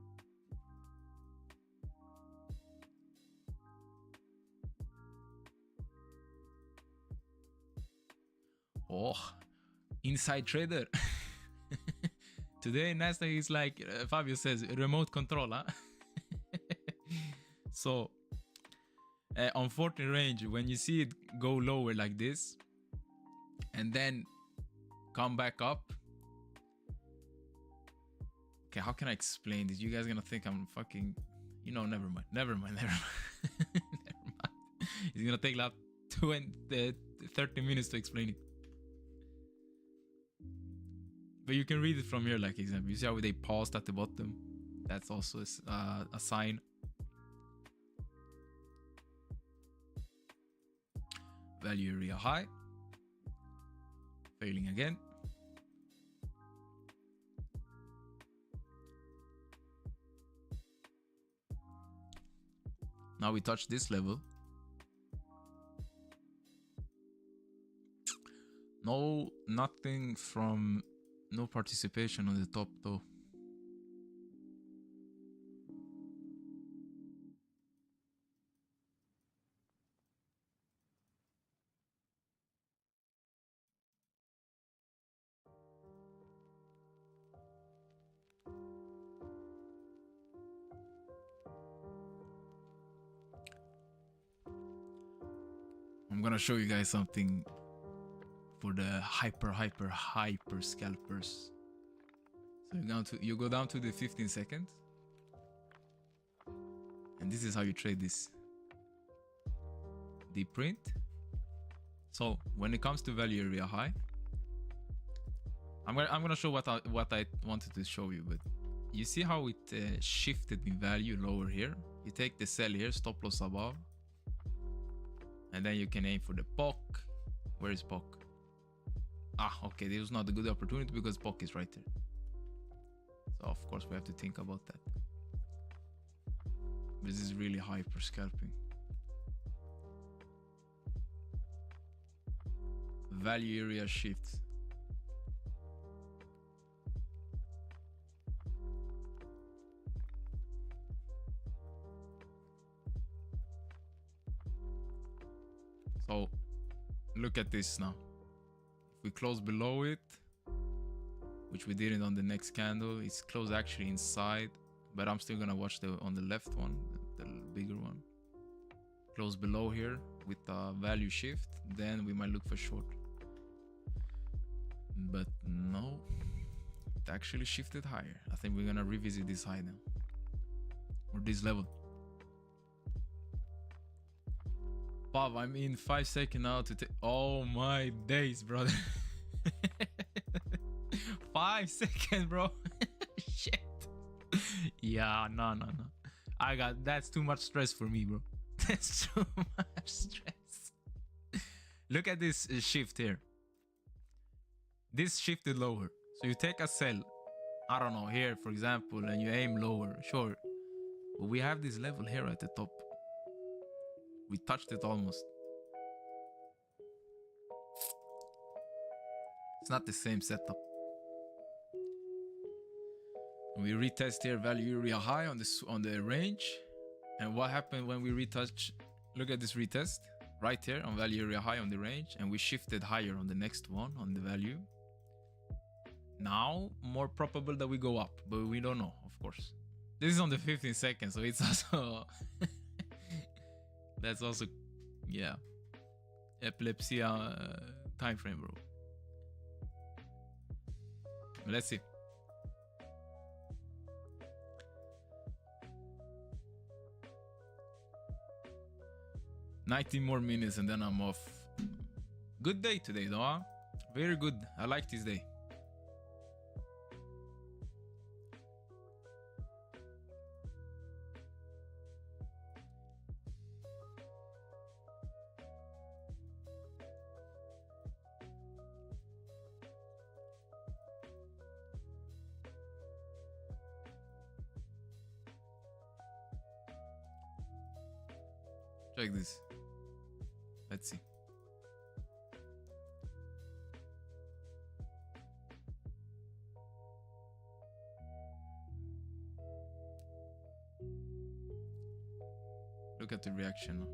Oh, inside trader. Today, Nasdaq is like Fabio says, remote control, huh? So, on 40 range, when you see it go lower like this, and then come back up. Okay, how can I explain this? You guys gonna think I'm fucking, you know, never mind. Never mind. It's gonna take like 30 minutes to explain it. But you can read it from here, like example. You see how they paused at the bottom? That's also a sign. Value area high. Failing again. Now we touch this level. No, nothing from, no participation on the top though. I'm gonna show you guys something for the hyper scalpers. So you go down to the 15 seconds, and this is how you trade this. Deep print. So when it comes to value area high, I'm gonna show what I wanted to show you, but you see how it shifted in value lower here. You take the sell here, stop loss above, and then you can aim for the POC. Where is POC? Ah, okay, this was not a good opportunity because POC is right there. So of course we have to think about that. This is really hyper scalping. Value area shift. So look at this now. If we close below it, which we didn't on the next candle, it's closed actually inside, but I'm still gonna watch on the left one, the bigger one. Close below here with a value shift, then we might look for short. But no, it actually shifted higher. I think we're gonna revisit this high now, or this level. Pav, I'm in 5 seconds now to take. Oh my days, brother. 5 seconds, bro. Shit. Yeah, no. That's too much stress for me, bro. That's too much stress. Look at this shift here. This shifted lower. So you take a sell, I don't know, here, for example, and you aim lower, sure. But we have this level here at the top. We touched it almost. It's not the same setup. We retest here value area high on the range. And what happened when we retouch? Look at this retest right here on value area high on the range, and we shifted higher on the next one on the value. Now more probable that we go up, but we don't know, of course. This is on the 15 seconds, so it's also that's also, yeah, epilepsy time frame, bro. But let's see. $19 more minutes and then I'm off. Good day today though, huh? Very good. I like this day. Check this. Let's see. negative reaction.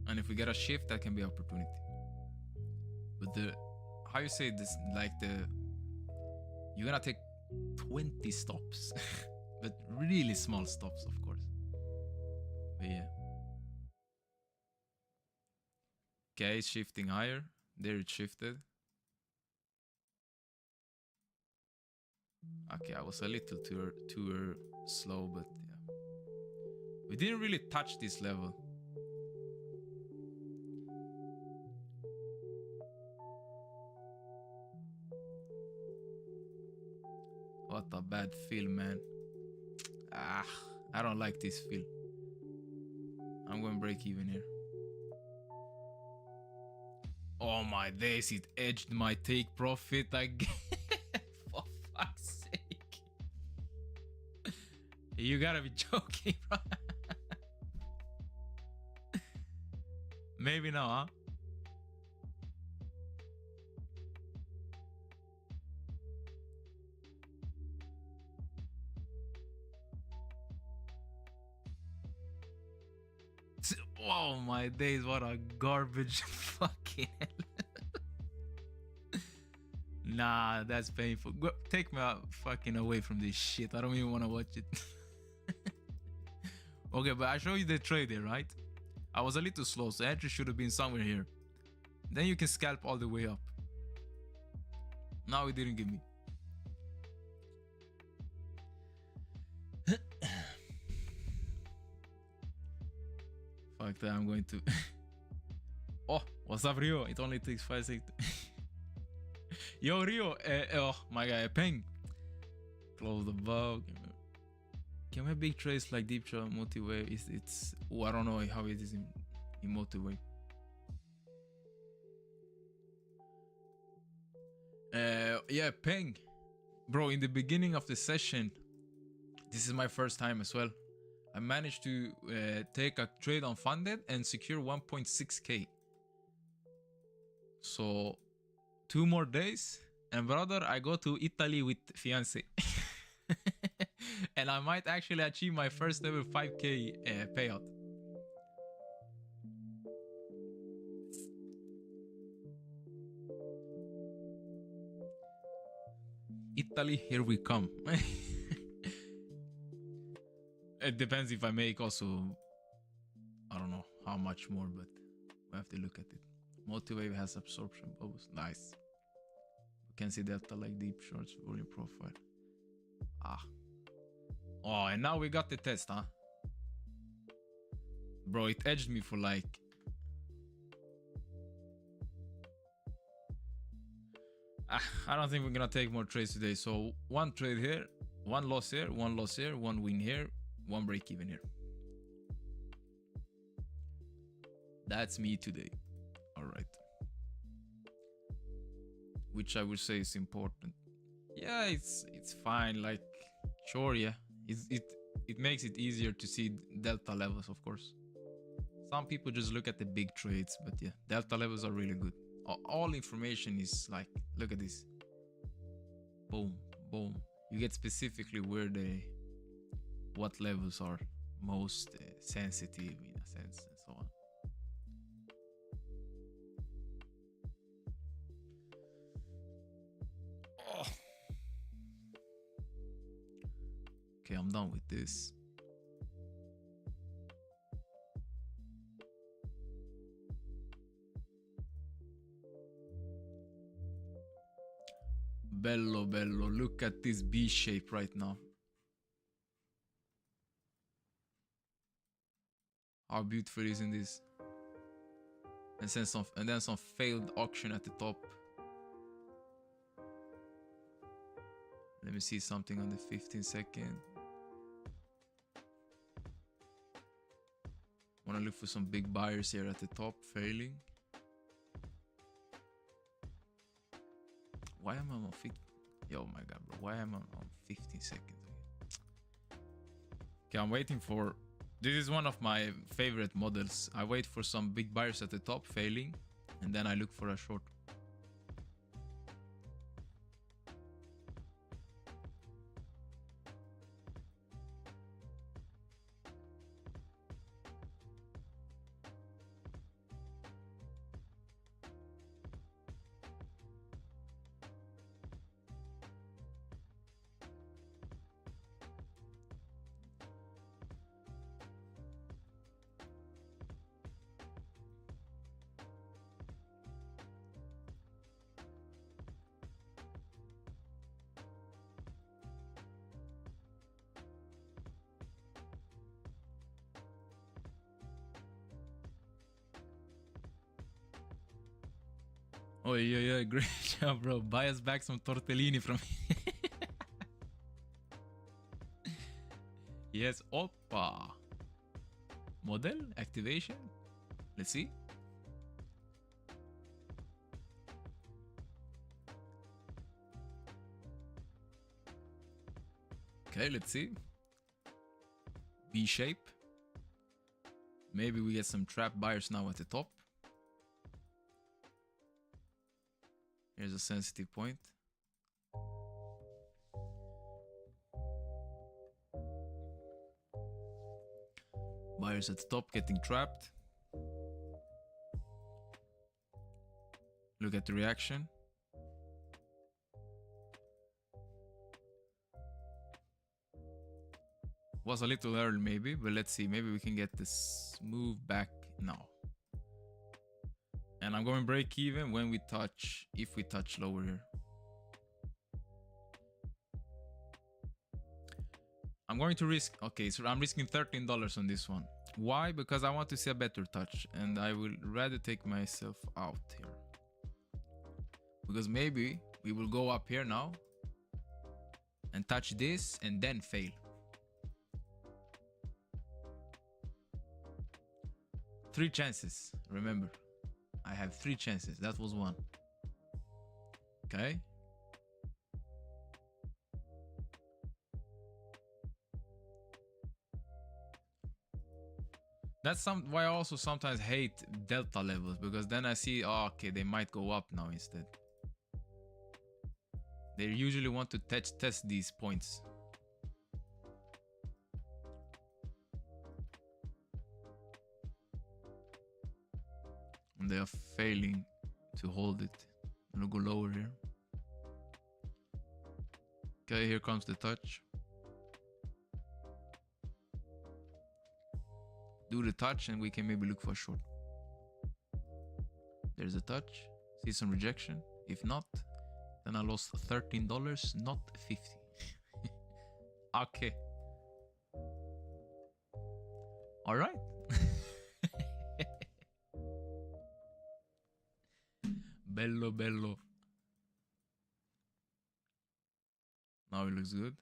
And if we get a shift, that can be opportunity. But the, how you say this, like you're gonna take 20 stops, but really small stops, of course. But yeah. Okay, it's shifting higher. There it shifted. Okay, I was a little too slow, but yeah. We didn't really touch this level. What a bad feel, man. I don't like this feel. I'm going to break even here. Oh my days, it edged my take profit again. For fuck's sake. You gotta be joking, bro. Maybe now, huh? Oh my days, what a garbage fucking hell. Nah, that's painful. Go, take me out fucking away from this shit. I don't even want to watch it. Okay, but I show you the trade there, right? I was a little slow, so entry should have been somewhere here. Then you can scalp all the way up. Now it didn't give me. Fuck that, I'm going to... Oh, what's up, Rio? It only takes 5 seconds. Yo, Rio. Oh, my guy, Peng. Close the bug. Can we big trades like Deepchart, multi-wave? It's... Oh, I don't know how it is in multi-wave. Yeah, Peng. Bro, in the beginning of the session, this is my first time as well. I managed to take a trade on funded and secure 1.6k. So 2 more days, and brother, I go to Italy with fiance. And I might actually achieve my first ever 5k payout. Italy, here we come. It depends if I make also, I don't know how much more, but we have to look at it. Multi-wave has absorption bubbles. Nice. You can see delta like Deepcharts volume profile. Oh, and now we got the test, huh? Bro, it edged me for like... I don't think we're gonna take more trades today. So 1 trade here, 1 loss here, 1 loss here, 1 win here, 1 break even here. That's me today. All right. Which I would say is important. Yeah, it's fine. Like, sure, yeah. It makes it easier to see delta levels, of course. Some people just look at the big trades, but yeah, delta levels are really good. All information is like, look at this. Boom, boom. You get specifically where what levels are most sensitive in a sense, and so on. Oh. Okay, I'm done with this. Bello, bello. Look at this B shape right now. How beautiful isn't this? And then some failed auction at the top. Let me see something on the 15-second. Wanna look for some big buyers here at the top, failing. Why am I on 50? Yo, my god, bro. Why am I on 15 seconds? Okay, I'm waiting for... This is one of my favorite models. I wait for some big buyers at the top, failing. And then I look for a short. Oh yeah, great job, bro. Buy us back some tortellini from me. Yes, oppa. Model activation. Let's see. Okay, let's see. B shape. Maybe we get some trap buyers now at the top. Here's a sensitive point. Buyers at the top getting trapped. Look at the reaction. Was a little early maybe, but let's see. Maybe we can get this move back now. And I'm going break even when we touch, if we touch lower here. I'm going to risk, okay, so I'm risking $13 on this one. Why? Because I want to see a better touch and I will rather take myself out here. Because maybe we will go up here now and touch this and then fail. Three chances, remember. I have 3 chances. That was 1. Okay. That's why I also sometimes hate delta levels, because then I see, oh, okay, they might go up now instead. They usually want to test these points. And they are failing to hold it. I'm gonna go lower here. Okay, here comes the touch. Do the touch and we can maybe look for a short. There's a touch. See some rejection. If not, then I lost $13, not 50. Okay. All right. Bello, bello. Now it looks good.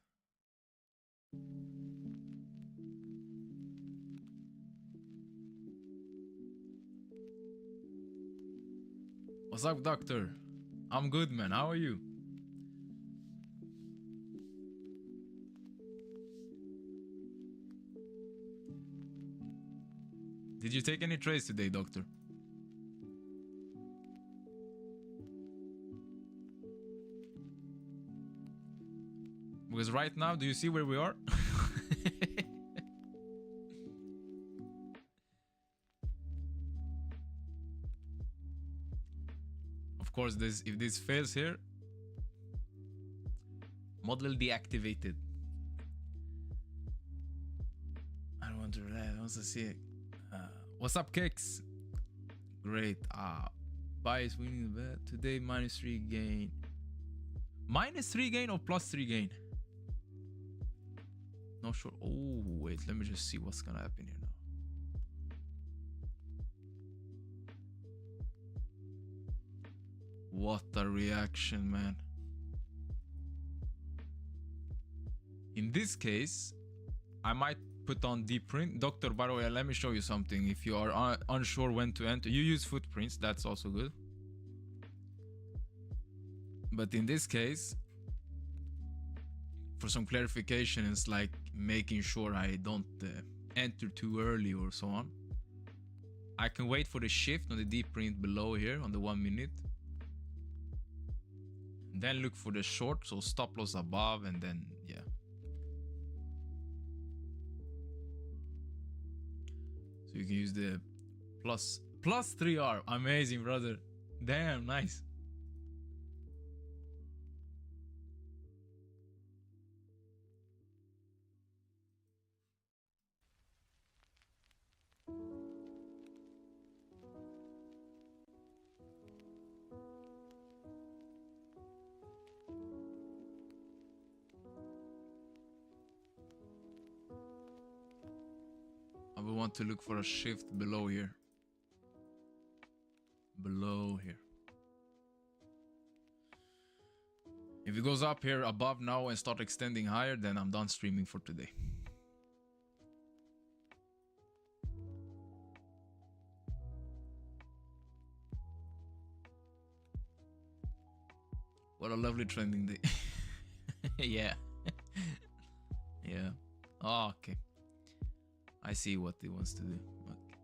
What's up, doctor? I'm good, man. How are you? Did you take any trades today, doctor? Because right now, do you see where we are? Of course, if this fails here, model deactivated. I don't want to relax. I want to see it. What's up, Kicks? Great. Buy is winning the bet. Today, -3 gain. -3 gain or +3 gain? Not sure. Oh, wait. Let me just see what's going to happen here now. What a reaction, man. In this case, I might put on deep print. Dr. By the way, let me show you something. If you are unsure when to enter, you use footprints. That's also good. But in this case, for some clarification, it's like making sure I don't enter too early or so on. I can wait for the shift on the deep print below here on the 1 minute. Then look for the short, so stop loss above, and then yeah. So you can use the plus 3R. Amazing, brother. Damn, nice. I will want to look for a shift below here. Below here. If it goes up here above now and start extending higher, then I'm done streaming for today. What a lovely trending day. Yeah. Yeah. Oh, okay. I see what he wants to do. Okay.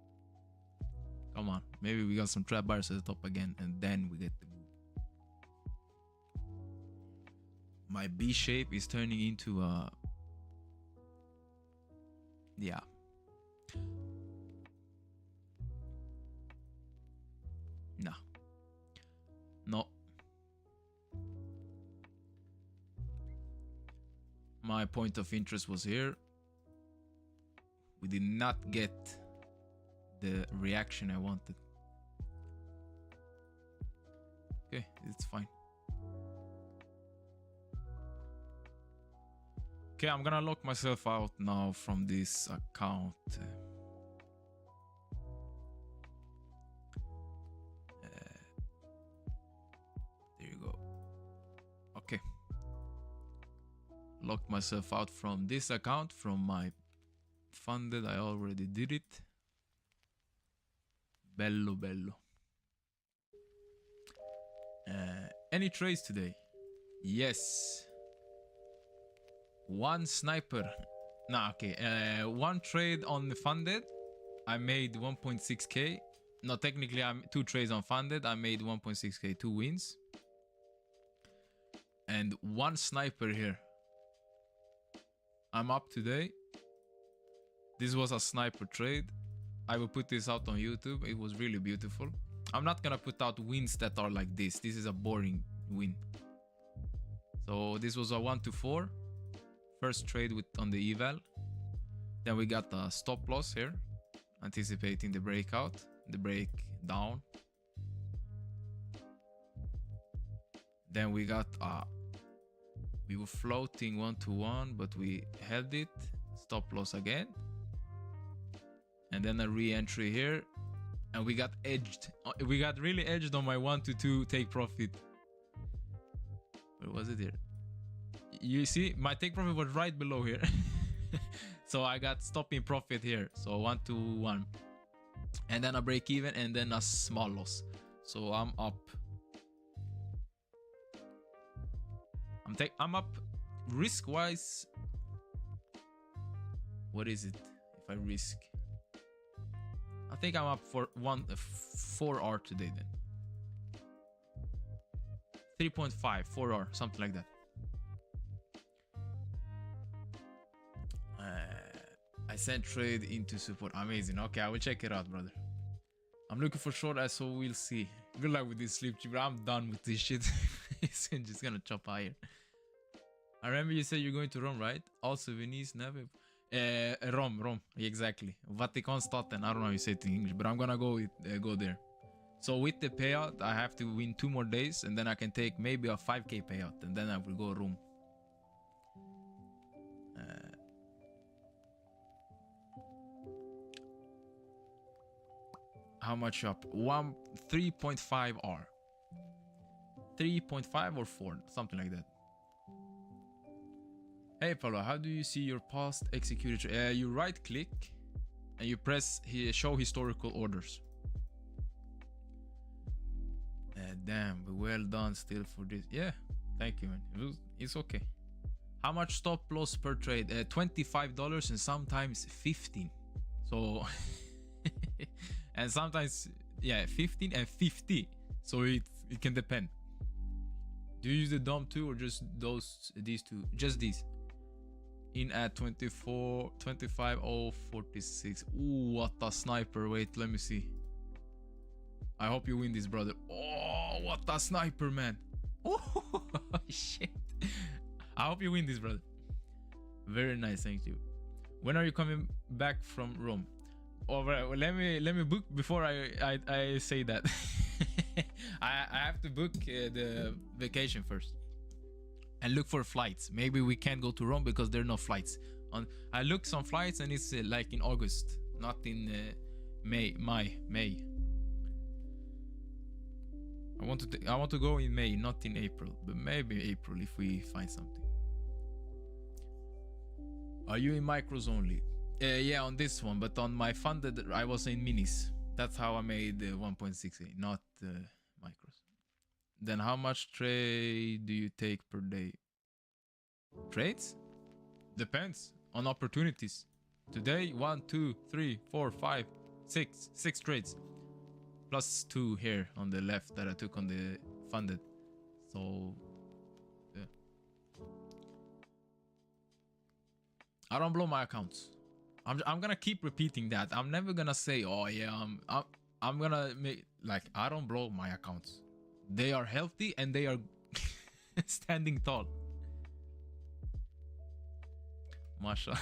Come on. Maybe we got some trap bars at the top again, and then we get the move. My B shape is turning into a... Yeah. No. No. My point of interest was here. We did not get the reaction I wanted. Okay, it's fine. Okay, I'm gonna lock myself out now from this account. There you go. Okay. Locked myself out from this account, from my funded. I already did it. Bello, bello. Any trades today? Yes. One sniper. Nah, okay. One trade on the funded. I made 1.6k. No, technically I'm 2 trades on funded. I made 1.6k, 2 wins. And one sniper here. I'm up today. This was a sniper trade. I will put this out on YouTube. It was really beautiful. I'm not gonna put out wins that are like this. This is a boring win. So this was a 1-4. First trade with on the eval. Then we got a stop loss here, anticipating the breakout, the breakdown. Then we got we were floating 1-1, but we held it. Stop loss again. And then a re-entry here. And we got edged. We got really edged on my 1-2 take profit. Where was it here? You see, my take profit was right below here. So I got stopping profit here. So 1-1. And then a break even and then a small loss. So I'm up. I'm up risk wise. What is it if I risk? I think I'm up for 4R today then. 3.5, 4R, something like that. I sent trade into support. Amazing. Okay, I will check it out, brother. I'm looking for short, so we'll see. Good luck with this sleep chip. I'm done with this shit. It's just gonna chop higher. I remember you said you're going to Rome, right? Also Venice, never. Rome, exactly. Vatikanstaten. I don't know how you say it in English, but I'm gonna go there. So with the payout, I have to win 2 more days, and then I can take maybe a 5k payout, and then I will go Rome. How much up? 3.5 R. 3.5 or 4, something like that. Hey Pavlo, how do you see your past executed? You right click and you press show historical orders. Damn, but well done still for this. Yeah, thank you, man. It's okay. How much stop loss per trade? $25 and sometimes 15. So and sometimes, yeah, 15 and 50. So it can depend. Do you use the DOM too, or just these two? Just these. In at 24, 25, 46. Ooh, what a sniper. Wait, let me see. I hope you win this, brother. Oh, what a sniper, man. Oh, shit. I hope you win this, brother. Very nice, thank you. When are you coming back from Rome? All right, well, let me book before I say that. I have to book the vacation first and look for flights. Maybe we can't go to Rome because there are no flights. I looked some flights and it's like in August, not in May. I want to go in May, not in April, but maybe April if we find something. Are you in micros only? Yeah, on this one, but on my funded, I was in minis. That's how I made 1.68, not micros. Then how much trade do you take per day? Trades? Depends on opportunities. Today, 1, 2, 3, 4, 5, 6. 6 trades. Plus 2 here on the left that I took on the funded. So, yeah. I don't blow my accounts. I'm gonna keep repeating that. I'm never gonna say, oh yeah, I'm gonna make, like, I don't blow my accounts. They are healthy and they are standing tall. Masha.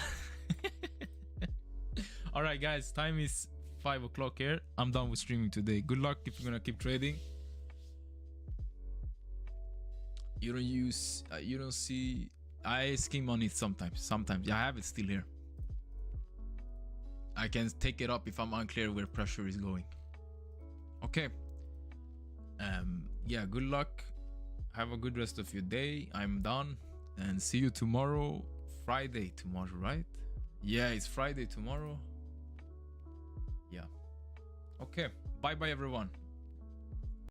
All right, guys, time is 5 o'clock here. I'm done with streaming today. Good luck if you're gonna keep trading. You don't use, you don't see. I skim on it sometimes. Sometimes I have it still here. I can take it up if I'm unclear where pressure is going. Okay. Yeah, good luck. Have a good rest of your day. I'm done. And see you tomorrow. Friday tomorrow, right? Yeah, it's Friday tomorrow. Yeah. Okay. Bye-bye, everyone.